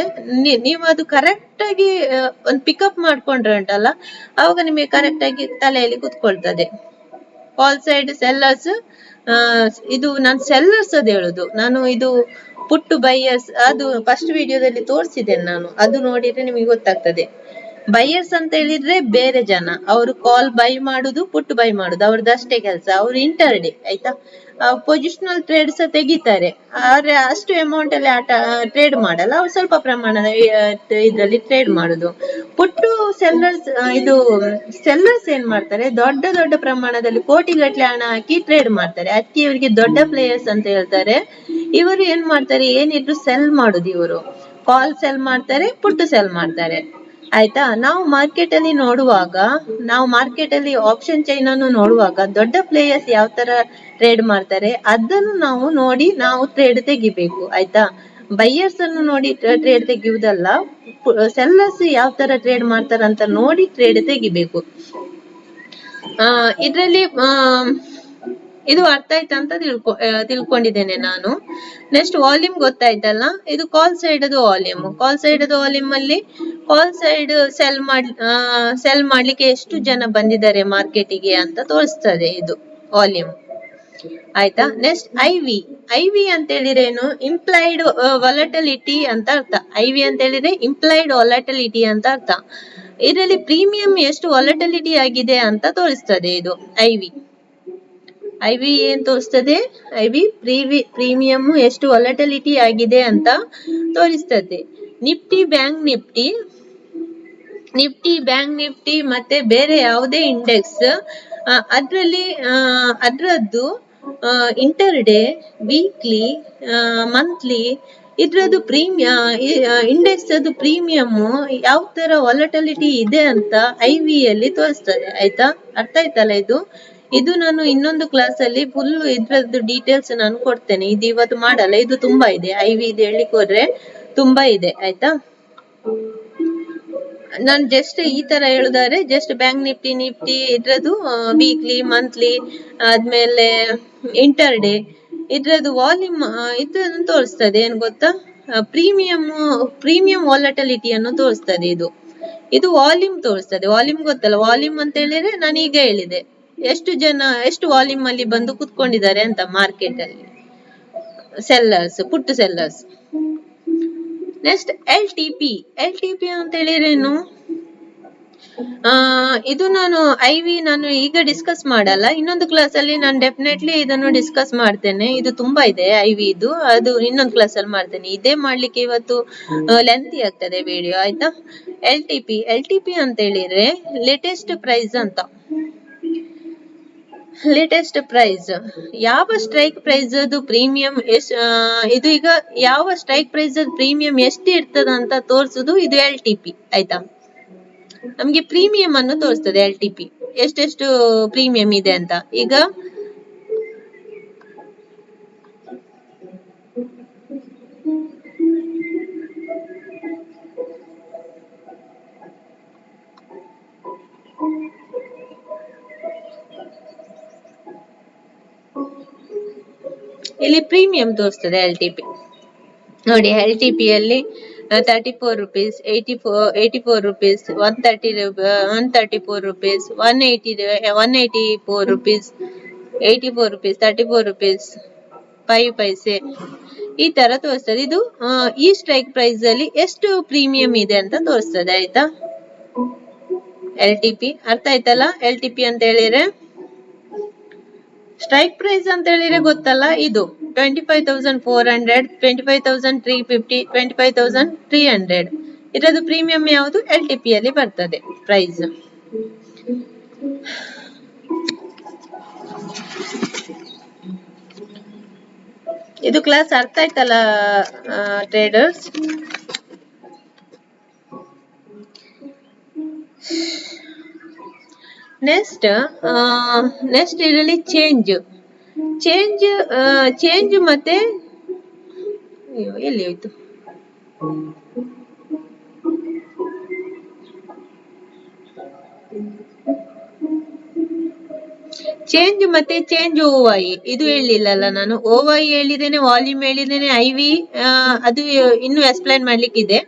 ನೀವು ಅದು ಕರೆಕ್ಟ್ ಆಗಿ ಒಂದು ಪಿಕಪ್ ಮಾಡ್ಕೊಂಡ್ರೆ ಉಂಟಲ್ಲ, ಅವಾಗ ನಿಮಗೆ ಕರೆಕ್ಟ್ ಆಗಿ ತಲೆಯಲ್ಲಿ ಕುತ್ಕೊಳ್ತದೆ. ಕಾಲ್ ಸೈಡ್ ಸೆಲ್ಲರ್ಸ್ ಇದು ನಾನು ಸೆಲ್ಲರ್ಸ್ ಅದು ಹೇಳುದು. ನಾನು ಇದು ಪುಟ್ಟು ಬೈಯರ್ಸ್ ಅದು ಫಸ್ಟ್ ವಿಡಿಯೋದಲ್ಲಿ ತೋರಿಸಿದ್ದೇನೆ ನಾನು, ಅದು ನೋಡಿದ್ರೆ ನಿಮಗೆ ಗೊತ್ತಾಗ್ತದೆ. ಬೈಯರ್ಸ್ ಅಂತ ಹೇಳಿದ್ರೆ ಬೇರೆ ಜನ, ಅವರು ಕಾಲ್ ಬೈ ಮಾಡುದು ಪುಟ್ಟು ಬೈ ಮಾಡುದು ಅವ್ರದ್ದಷ್ಟೇ ಕೆಲಸ. ಅವರು ಇಂಟರ್ಡೇ ಆಯ್ತಾ, ಪೊಸಿಷನಲ್ ಟ್ರೇಡ್ಸ್ ತೆಗಿತಾರೆ, ಆದ್ರೆ ಅಷ್ಟು ಅಮೌಂಟ್ ಅಲ್ಲಿ ಟ್ರೇಡ್ ಮಾಡಲ್ಲ. ಅವ್ರು ಸ್ವಲ್ಪ ಪ್ರಮಾಣದ ಇದ್ರಲ್ಲಿ ಟ್ರೇಡ್ ಮಾಡುದು. ಪುಟ್ಟು ಸೆಲ್ಲರ್ಸ್ ಏನ್ ಮಾಡ್ತಾರೆ, ದೊಡ್ಡ ಪ್ರಮಾಣದಲ್ಲಿ ಕೋಟಿಗಟ್ಟಲೆ ಹಣ ಹಾಕಿ ಟ್ರೇಡ್ ಮಾಡ್ತಾರೆ. ಅದಕ್ಕೆ ಇವರಿಗೆ ದೊಡ್ಡ ಪ್ಲೇಯರ್ಸ್ ಅಂತ ಹೇಳ್ತಾರೆ. ಇವರು ಏನ್ ಮಾಡ್ತಾರೆ, ಏನಿದ್ರು ಸೆಲ್ ಮಾಡುದು. ಇವರು ಕಾಲ್ ಸೆಲ್ ಮಾಡ್ತಾರೆ, ಪುಟ್ಟು ಸೆಲ್ ಮಾಡ್ತಾರೆ ಆಯ್ತಾ. ನಾವು ಮಾರ್ಕೆಟ್ ಅಲ್ಲಿ ಆಪ್ಷನ್ ಚೈನ್ ಅನ್ನು ನೋಡುವಾಗ ದೊಡ್ಡ ಪ್ಲೇಯರ್ಸ್ ಯಾವ ತರ ಟ್ರೇಡ್ ಮಾಡ್ತಾರೆ ಅದನ್ನು ನಾವು ನೋಡಿ ನಾವು ಟ್ರೇಡ್ ತೆಗಿಬೇಕು ಆಯ್ತಾ. ಬೈಯರ್ಸ್ ಅನ್ನು ನೋಡಿ ಟ್ರೇಡ್ ತೆಗಿಯುವುದಲ್ಲ, ಸೆಲ್ಲರ್ಸ್ ಯಾವ ತರ ಟ್ರೇಡ್ ಮಾಡ್ತಾರಂತ ನೋಡಿ ಟ್ರೇಡ್ ತೆಗಿಬೇಕು. ಇದ್ರಲ್ಲಿ ಇದು ಅರ್ಥ ಆಯ್ತಾ ಅಂತ ತಿಳ್ಕೊಂಡಿದ್ದೇನೆ ನಾನು. ನೆಕ್ಸ್ಟ್ ವಾಲ್ಯೂಮ್ ಗೊತ್ತಾಯ್ತಲ್ಲ. ಇದು ಕಾಲ್ ಸೈಡ್ ಅದು ವಾಲ್ಯೂಮ್ ಅಲ್ಲಿ ಕಾಲ್ ಸೈಡ್ ಸೆಲ್ ಮಾಡ್ಲಿಕ್ಕೆ ಎಷ್ಟು ಜನ ಬಂದಿದ್ದಾರೆ ಮಾರ್ಕೆಟಿಗೆ ಅಂತ ತೋರಿಸ್ತದೆ ಇದು ವಾಲ್ಯೂಮ್ ಆಯ್ತಾ. ನೆಕ್ಸ್ಟ್ ಐವಿ ಅಂತ ಹೇಳಿದ್ರೆ ಏನು, ಇಂಪ್ಲೈಡ್ ವಾಲಟಿಲಿಟಿ ಅಂತ ಅರ್ಥ. ಐವಿ ಅಂತ ಹೇಳಿದ್ರೆ ಇಂಪ್ಲೈಡ್ ವಾಲಟಿಲಿಟಿ ಅಂತ ಅರ್ಥ. ಇದರಲ್ಲಿ ಪ್ರೀಮಿಯಂ ಎಷ್ಟು ವಾಲಟಿಲಿಟಿ ಆಗಿದೆ ಅಂತ ತೋರಿಸ್ತದೆ ಇದು ಐವಿ ಏನ್ ತೋರಿಸ್ತದೆ, ಪ್ರೀಮಿಯಂ ಎಷ್ಟು ವಾಲಟಿಲಿಟಿ ಆಗಿದೆ ಅಂತ ತೋರಿಸ್ತದೆ. ಬ್ಯಾಂಕ್ ನಿಫ್ಟಿ ಮತ್ತೆ ಬೇರೆ ಯಾವುದೇ ಇಂಡೆಕ್ಸ್ ಅದ್ರದ್ದು ಇಂಟರ್ಡೇ, ವೀಕ್ಲಿ, ಮಂತ್ಲಿ ಇದ್ರದ್ದು ಇಂಡೆಕ್ಸ್ ಅದು ಪ್ರೀಮಿಯಂ ಯಾವ ತರ ವಾಲಟಿಲಿಟಿ ಇದೆ ಅಂತ ಐವಿಯಲ್ಲಿ ತೋರಿಸ್ತದೆ ಆಯ್ತಾ. ಅರ್ಥ ಆಯ್ತಲ್ಲ ಇದು ನಾನು ಇನ್ನೊಂದು ಕ್ಲಾಸ್ ಅಲ್ಲಿ ಫುಲ್ ಇದ್ರದ್ದು ಡೀಟೇಲ್ಸ್ ನಾನು ಕೊಡ್ತೇನೆ. ಇದು ಇವತ್ತು ಮಾಡಲ್ಲ, ಇದು ತುಂಬಾ ಇದೆ. ಐವಿ ಇದು ಹೇಳಿಕ್ ಹೋದ್ರೆ ತುಂಬಾ ಇದೆ ಆಯ್ತಾ. ನಾನು ಜಸ್ಟ್ ಈ ತರ ಹೇಳುದಾದ್ರೆ ಜಸ್ಟ್ ಬ್ಯಾಂಕ್ ನಿಫ್ಟಿ ಇದ್ರದ್ದು ವೀಕ್ಲಿ, ಮಂತ್ಲಿ, ಆದ್ಮೇಲೆ ಇಂಟರ್ಡೇ ಇದ್ರದ್ದು ವಾಲ್ಯೂಮ್ ಇದನ್ನು ತೋರಿಸ್ತದೆ. ಏನ್ ಗೊತ್ತಾ, ಪ್ರೀಮಿಯಂ ವಾಲಟಿಲಿಟಿಯನ್ನು ತೋರಿಸ್ತದೆ ಇದು ವಾಲ್ಯೂಮ್ ತೋರಿಸ್ತದೆ. ವಾಲ್ಯೂಮ್ ಗೊತ್ತಲ್ಲ, ವಾಲ್ಯೂಮ್ ಅಂತ ಹೇಳಿದ್ರೆ ನಾನು ಈಗ ಹೇಳಿದೆ ಎಷ್ಟು ಜನ ಎಷ್ಟು ವಾಲ್ಯೂಮ್ ಅಲ್ಲಿ ಬಂದು ಕುತ್ಕೊಂಡಿದ್ದಾರೆ ಅಂತ ಮಾರ್ಕೆಟ್ ಅಲ್ಲಿ sellers, put sellers. Next L T P ಅಂತ ಹೇಳಿರೇನು? ಇದು ನಾನು ನಾನು ಈಗ ಡಿಸ್ಕಸ್ ಮಾಡಲ್ಲ, ಇನ್ನೊಂದು ಕ್ಲಾಸ್ ಅಲ್ಲಿ ನಾನು ಡೆಫಿನೆಟ್ಲಿ ಇದನ್ನು ಡಿಸ್ಕಸ್ ಮಾಡ್ತೇನೆ. ಇದು ತುಂಬಾ ಇದೆ ಇದು, ಅದು ಇನ್ನೊಂದು ಕ್ಲಾಸ್ ಅಲ್ಲಿ ಮಾಡ್ತೇನೆ. ಇದೇ ಮಾಡ್ಲಿಕ್ಕೆ ಇವತ್ತು ಲೆಂತಿ ಆಗ್ತದೆ ವಿಡಿಯೋ, ಆಯ್ತಾ? ಎಲ್ ಟಿ ಪಿ ಅಂತ ಹೇಳಿದ್ರೆ ಲೇಟೆಸ್ಟ್ ಪ್ರೈಸ್ ಅಂತ. ಲೇಟೆಸ್ಟ್ ಪ್ರೈಸ್ ಯಾವ ಸ್ಟ್ರೈಕ್ ಪ್ರೈಸ್ ಅದು ಪ್ರೀಮಿಯಂ ಇದು ಈಗ ಯಾವ ಸ್ಟ್ರೈಕ್ ಪ್ರೈಸ್ ಪ್ರೀಮಿಯಂ ಎಷ್ಟು ಇರ್ತದ ಅಂತ ತೋರ್ಸುದು ಇದು ಎಲ್ ಟಿ ಪಿ, ಆಯ್ತಾ? ನಮ್ಗೆ ಪ್ರೀಮಿಯಂ ಅನ್ನು ತೋರಿಸ್ತದೆ ಎಲ್ ಟಿ ಪಿ, ಎಷ್ಟೆಷ್ಟು ಪ್ರೀಮಿಯಂ ಇದೆ ಅಂತ. ಈಗ ಇಲ್ಲಿ ಪ್ರೀಮಿಯಂ ತೋರಿಸ್ತದೆ ಎಲ್ ಟಿ ಪಿ ನೋಡಿ. ಎಲ್ ಟಿ ಪಿ ಅಲ್ಲಿ 34 rupees, 84 rupees, 134 rupees, 184 rupees, 84 rupees, 34 rupees, 5 ಪೈಸೆ ಈ ತರ ತೋರಿಸ್ತದೆ. ಇದು ಈ ಸ್ಟ್ರೈಕ್ ಪ್ರೈಸ್ ಅಲ್ಲಿ ಎಷ್ಟು ಪ್ರೀಮಿಯಂ ಇದೆ ಅಂತ ತೋರಿಸ್ತದೆ, ಆಯ್ತಾ? ಎಲ್ ಟಿ ಪಿ ಅರ್ಥ ಆಯ್ತಲ್ಲ? ಎಲ್ ಟಿ ಪಿ ಅಂತ ಹೇಳಿದ್ರೆ ಸ್ಟ್ರೈಕ್ ಪ್ರೈಸ್ ಅಂತ ಹೇಳಿದ್ರೆ ಗೊತ್ತಲ್ಲ, ಇದು 25,400, 25,350, 25,300 ಇದರದ್ದು ಪ್ರೀಮಿಯಂ ಯಾವುದು? ಎಲ್ ಟಿ ಪಿ ಅಲ್ಲಿ ಬರ್ತದೆ ಪ್ರೈಸ್. ಇದು ಕ್ಲಾಸ್ ಅರ್ಥ ಆಯ್ತಲ್ಲ ಟ್ರೇಡರ್ಸ್? ನೆಕ್ಸ್ಟ್ ಇದರಲ್ಲಿ ಚೇಂಜ್ ಮತ್ತೆ ಎಲ್ಲಿ ಹೋಯ್ತು? ಚೇಂಜ್ ಮತ್ತೆ ಚೇಂಜ್ ಓವೈ ಇದು ಹೇಳಿಲ್ಲಲ್ಲ ನಾನು. ಓವೈ ಹೇಳಿದ್ದೇನೆ, ವಾಲ್ಯೂಮ್ ಹೇಳಿದ್ದೇನೆ, ಅದು ಇನ್ನು ಎಕ್ಸ್ಪ್ಲೈನ್ ಮಾಡ್ಲಿಕ್ಕಿದೆ,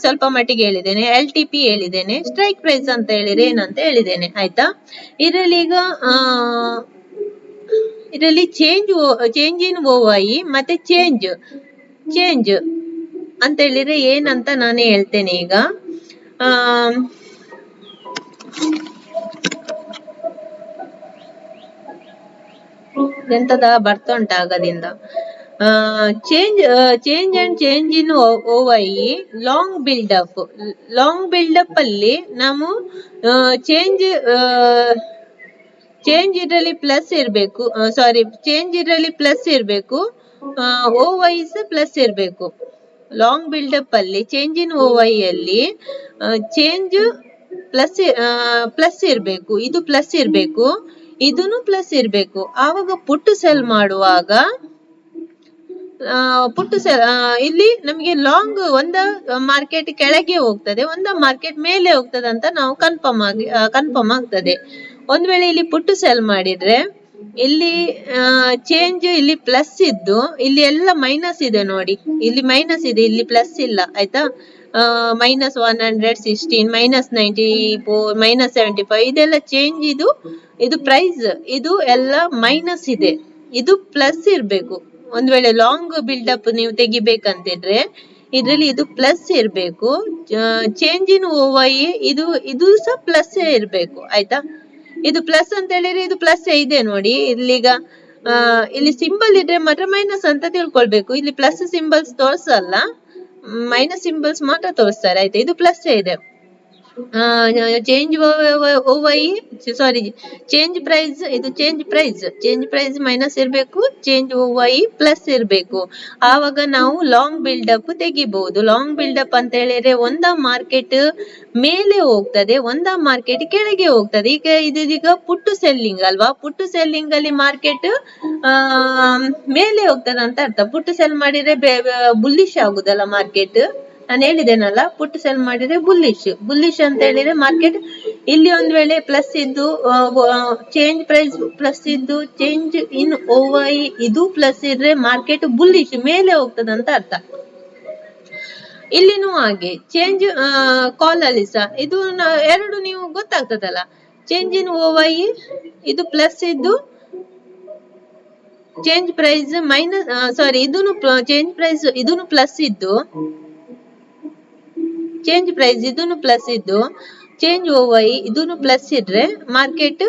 ಸ್ವಲ್ಪ ಮಟ್ಟಿಗೆ ಹೇಳಿದ್ದೇನೆ. ಎಲ್ ಟಿ ಪಿ ಹೇಳಿದ್ದೇನೆ. ಸ್ಟ್ರೈಕ್ ಪ್ರೈಸ್ ಅಂತ ಹೇಳಿದ್ರೆ ಏನಂತ ಹೇಳಿದ್ದೇನೆ, ಆಯ್ತಾ? ಇದರಲ್ಲಿ ಚೇಂಜ್ ಇನ್ ಓವೈ ಮತ್ತೆ ಚೇಂಜ್ ಅಂತ ಹೇಳಿದ್ರೆ ಏನಂತ ನಾನೇ ಹೇಳ್ತೇನೆ ಈಗ. ಎಂತದ ಬರ್ತಾ ಉಂಟ ಆಗದಿಂದ. Change and change in OI long buildup ಅಲ್ಲಿ ನಾವು ಚೇಂಜ್ ಇದರಲ್ಲಿ ಪ್ಲಸ್ ಇರ್ಬೇಕು, ಚೇಂಜ್ ಇದರಲ್ಲಿ ಪ್ಲಸ್ ಇರ್ಬೇಕು, ಓವೈಸ್ ಪ್ಲಸ್ ಇರ್ಬೇಕು. ಲಾಂಗ್ ಬಿಲ್ಡಪ್ ಅಲ್ಲಿ ಚೇಂಜ್ ಇನ್ ಓವೈ ಅಲ್ಲಿ ಚೇಂಜ್ ಪ್ಲಸ್ ಇರ್ಬೇಕು, ಇದು ಪ್ಲಸ್ ಇರ್ಬೇಕು, ಇದನ್ನು ಪ್ಲಸ್ ಇರ್ಬೇಕು. ಆವಾಗ ಪುಟ್ಟು ಸೆಲ್ ಮಾಡುವಾಗ ಇಲ್ಲಿ ನಮಗೆ ಲಾಂಗ್ ಒಂದ ಮಾರ್ಕೆಟ್ ಕೆಳಗೆ ಹೋಗ್ತದೆ, ಒಂದ ಮಾರ್ಕೆಟ್ ಮೇಲೆ ಹೋಗ್ತದೆ ಅಂತ ನಾವು ಕನ್ಫರ್ಮ್ ಆಗ್ತದೆ. ಒಂದ್ ವೇಳೆ ಇಲ್ಲಿ ಪುಟ್ಟು ಸೆಲ್ ಮಾಡಿದ್ರೆ ಇಲ್ಲಿ ಚೇಂಜ್ ಇಲ್ಲಿ ಪ್ಲಸ್ ಇದ್ದು ಇಲ್ಲಿ ಎಲ್ಲ ಮೈನಸ್ ಇದೆ ನೋಡಿ, ಇಲ್ಲಿ ಮೈನಸ್ ಇದೆ, ಇಲ್ಲಿ ಪ್ಲಸ್ ಇಲ್ಲ, ಆಯ್ತಾ? -116, -94, -75 ಇದೆಲ್ಲ ಚೇಂಜ್. ಇದು ಪ್ರೈಸ್, ಇದು ಎಲ್ಲ ಮೈನಸ್ ಇದೆ, ಇದು ಪ್ಲಸ್ ಇರ್ಬೇಕು. ಒಂದ್ ವೇಳೆ ಲಾಂಗ್ ಬಿಲ್ಡಪ್ ನೀವು ತೆಗಿಬೇಕಂತಿದ್ರೆ ಇದ್ರಲ್ಲಿ ಇದು ಪ್ಲಸ್ ಇರ್ಬೇಕು. ಚೇಂಜ್ ಇನ್ ಓವೈ ಇದು ಸಹ ಪ್ಲಸ್ ಇರ್ಬೇಕು, ಆಯ್ತಾ? ಇದು ಪ್ಲಸ್ ಅಂತ ಹೇಳಿದ್ರೆ ಇದು ಪ್ಲಸ್ ಇದೆ ನೋಡಿ. ಇಲ್ಲಿಗ ಇಲ್ಲಿ ಸಿಂಬಲ್ ಇದ್ರೆ ಮಾತ್ರ ಮೈನಸ್ ಅಂತ ತಿಳ್ಕೊಳ್ಬೇಕು. ಇಲ್ಲಿ ಪ್ಲಸ್ ಸಿಂಬಲ್ಸ್ ತೋರ್ಸಲ್ಲ, ಮೈನಸ್ ಸಿಂಬಲ್ಸ್ ಮಾತ್ರ ತೋರಿಸ್ತಾರೆ, ಆಯ್ತಾ? ಇದು ಪ್ಲಸ್ ಇದೆ. ಚೇಂಜ್ ಓವೈ ಚೇಂಜ್ ಪ್ರೈಸ್, ಇದು ಚೇಂಜ್ ಪ್ರೈಸ್ ಮೈನಸ್ ಇರ್ಬೇಕು, ಚೇಂಜ್ ಓವೈ ಪ್ಲಸ್ ಇರ್ಬೇಕು. ಆವಾಗ ನಾವು ಲಾಂಗ್ ಬಿಲ್ಡಪ್ ತೆಗಿಬಹುದು. ಲಾಂಗ್ ಬಿಲ್ಡಪ್ ಅಂತ ಹೇಳಿದ್ರೆ ಒಂದ ಮಾರ್ಕೆಟ್ ಮೇಲೆ ಹೋಗ್ತದೆ, ಒಂದ ಮಾರ್ಕೆಟ್ ಕೆಳಗೆ ಹೋಗ್ತದೆ. ಇದೀಗ ಪುಟ್ಟು ಸೆಲ್ಲಿಂಗ್ ಅಲ್ವಾ? ಪುಟ್ಟು ಸೆಲ್ಲಿಂಗ್ ಅಲ್ಲಿ ಮಾರ್ಕೆಟ್ ಮೇಲೆ ಹೋಗ್ತದೆ ಅಂತ ಅರ್ಥ. ಪುಟ್ಟು ಸೆಲ್ ಮಾಡಿದ್ರೆ ಬುಲ್ಲಿಶ್ ಆಗುದಲ್ಲ ಮಾರ್ಕೆಟ್. ನಾನು ಹೇಳಿದ್ದೇನಲ್ಲ, ಪುಟ್ ಸೆಲ್ ಮಾಡಿದ್ರೆ ಬುಲ್ಲಿಶ್ ಅಂತ ಹೇಳಿದ್ರೆ ಮಾರ್ಕೆಟ್ ಇಲ್ಲಿ ಒಂದ್ ವೇಳೆ ಪ್ಲಸ್ ಇದ್ದು ಚೇಂಜ್ ಪ್ರೈಸ್ ಪ್ಲಸ್ ಇದ್ದು ಚೇಂಜ್ ಇನ್ ಓವೈ ಇದು ಪ್ಲಸ್ ಇದ್ರೆ ಮಾರ್ಕೆಟ್ ಬುಲ್ಲಿಶ್ ಮೇಲೆ ಹೋಗ್ತದಂತ ಅರ್ಥ. ಇಲ್ಲಿನೂ ಹಾಗೆ ಚೇಂಜ್ ಕಾಲ್ ಅಲ್ಲಿ ಸಹ ಇದು ಎರಡು ನೀವು ಗೊತ್ತಾಗ್ತದಲ್ಲ. ಚೇಂಜ್ ಇನ್ OY ಇದು ಪ್ಲಸ್ ಇದ್ದು ಚೇಂಜ್ ಪ್ರೈಸ್ ಮೈನಸ್, ಸಾರಿ ಇದನ್ನು ಚೇಂಜ್ ಪ್ರೈಸ್ ಇದನ್ನು ಪ್ಲಸ್ ಇದ್ದು ಚೇಂಜ್ ಪ್ರೈಸ್ ಇದನ್ನು ಪ್ಲಸ್ ಇದ್ದು ಚೇಂಜ್ OY ಇದನ್ನು ಪ್ಲಸ್ ಇದ್ರೆ ಮಾರ್ಕೆಟ್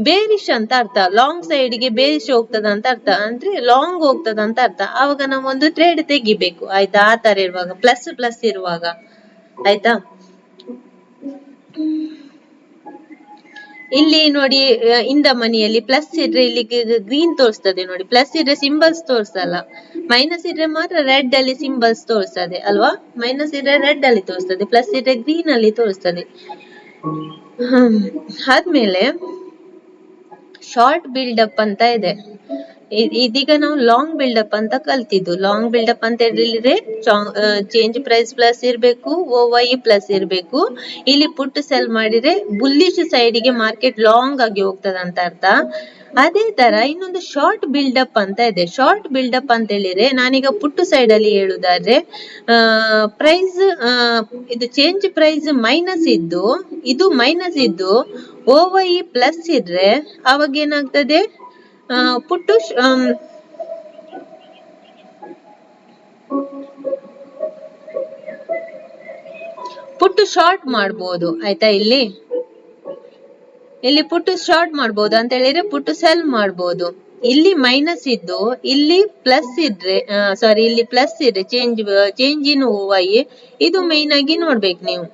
ಬೇರಿಶ್ ಅಂತ ಅರ್ಥ, ಲಾಂಗ್ ಸೈಡ್ ಗೆ ಬೇರಿಶ್ ಹೋಗ್ತದ ಅಂತ ಅರ್ಥ, ಅಂದ್ರೆ ಲಾಂಗ್ ಹೋಗ್ತದ ಅಂತ ಅರ್ಥ. ಆವಾಗ ನಾವು ಒಂದು ಟ್ರೇಡ್ ತೆಗಿಬೇಕು ಆಯ್ತಾ, ಆ ತರ ಇರುವಾಗ ಪ್ಲಸ್ ಇರುವಾಗ ಆಯ್ತಾ. ಇಲ್ಲಿ ನೋಡಿ ಇನ್ ದ ಮನಿಯಲ್ಲಿ ಪ್ಲಸ್ ಇದ್ರೆ ಇಲ್ಲಿ ಗ್ರೀನ್ ತೋರಿಸ್ತದೆ ನೋಡಿ, ಪ್ಲಸ್ ಇದ್ರೆ ಸಿಂಬಲ್ಸ್ ತೋರಿಸಲ್ಲ, ಮೈನಸ್ ಇದ್ರೆ ಮಾತ್ರ ರೆಡ್ ಅಲ್ಲಿ ಸಿಂಬಲ್ಸ್ ತೋರಿಸ್ತದೆ ಅಲ್ವಾ. ಮೈನಸ್ ಇದ್ರೆ ರೆಡ್ ಅಲ್ಲಿ ತೋರಿಸ್ತದೆ, ಪ್ಲಸ್ ಇದ್ರೆ ಗ್ರೀನ್ ಅಲ್ಲಿ ತೋರಿಸ್ತದೆ. ಆದ್ಮೇಲೆ ಶಾರ್ಟ್ ಬಿಲ್ಡಪ್ ಅಂತ ಇದೆ, ಇದೀಗ ನಾವು ಲಾಂಗ್ ಬಿಲ್ಡಪ್ ಅಂತ ಕಲ್ತಿದ್ದು. ಲಾಂಗ್ ಬಿಲ್ಡಪ್ ಅಂತ ಹೇಳಿದ್ರೆ ಚೇಂಜ್ ಪ್ರೈಸ್ ಪ್ಲಸ್ ಇರ್ಬೇಕು, OY ಪ್ಲಸ್ ಇರ್ಬೇಕು. ಇಲ್ಲಿ ಪುಟ್ ಸೆಲ್ ಮಾಡಿದ್ರೆ ಬುಲ್ಲಿಶ್ ಸೈಡ್ ಗೆ ಮಾರ್ಕೆಟ್ ಲಾಂಗ್ ಆಗಿ ಹೋಗ್ತದ ಅಂತ ಅರ್ಥ. ಅದೇ ತರ ಇನ್ನೊಂದು ಶಾರ್ಟ್ ಬಿಲ್ಡಪ್ ಅಂತ ಇದೆ. ಶಾರ್ಟ್ ಬಿಲ್ಡಪ್ ಅಂತ ಹೇಳಿದ್ರೆ ನಾನೀಗ ಪುಟ್ಟು ಸೈಡ್ ಅಲ್ಲಿ ಹೇಳುದಾದ್ರೆ ಪ್ರೈಸ್ ಇದು ಚೇಂಜ್ ಪ್ರೈಸ್ ಮೈನಸ್ ಇದ್ದು ಇದು ಮೈನಸ್ ಇದ್ದು OY ಪ್ಲಸ್ ಇದ್ರೆ ಅವಾಗ ಏನಾಗ್ತದೆ, ಪುಟ್ಟು ಪುಟ್ಟು ಶಾರ್ಟ್ ಮಾಡ್ಬೋದು ಆಯ್ತಾ. ಇಲ್ಲಿ ಪುಟ್ಟು ಶಾರ್ಟ್ ಮಾಡ್ಬೋದು ಅಂತ ಹೇಳಿದ್ರೆ ಪುಟ್ಟು ಸೆಲ್ ಮಾಡ್ಬೋದು. ಇಲ್ಲಿ ಮೈನಸ್ ಇದ್ದು ಇಲ್ಲಿ ಪ್ಲಸ್ ಇದ್ರೆ ಸಾರಿ ಇಲ್ಲಿ ಪ್ಲಸ್ ಇದ್ರೆ ಚೇಂಜ್ ಇನ್ OY ಇದು ಮೈನ್ ಆಗಿ ನೋಡ್ಬೇಕು ನೀವು.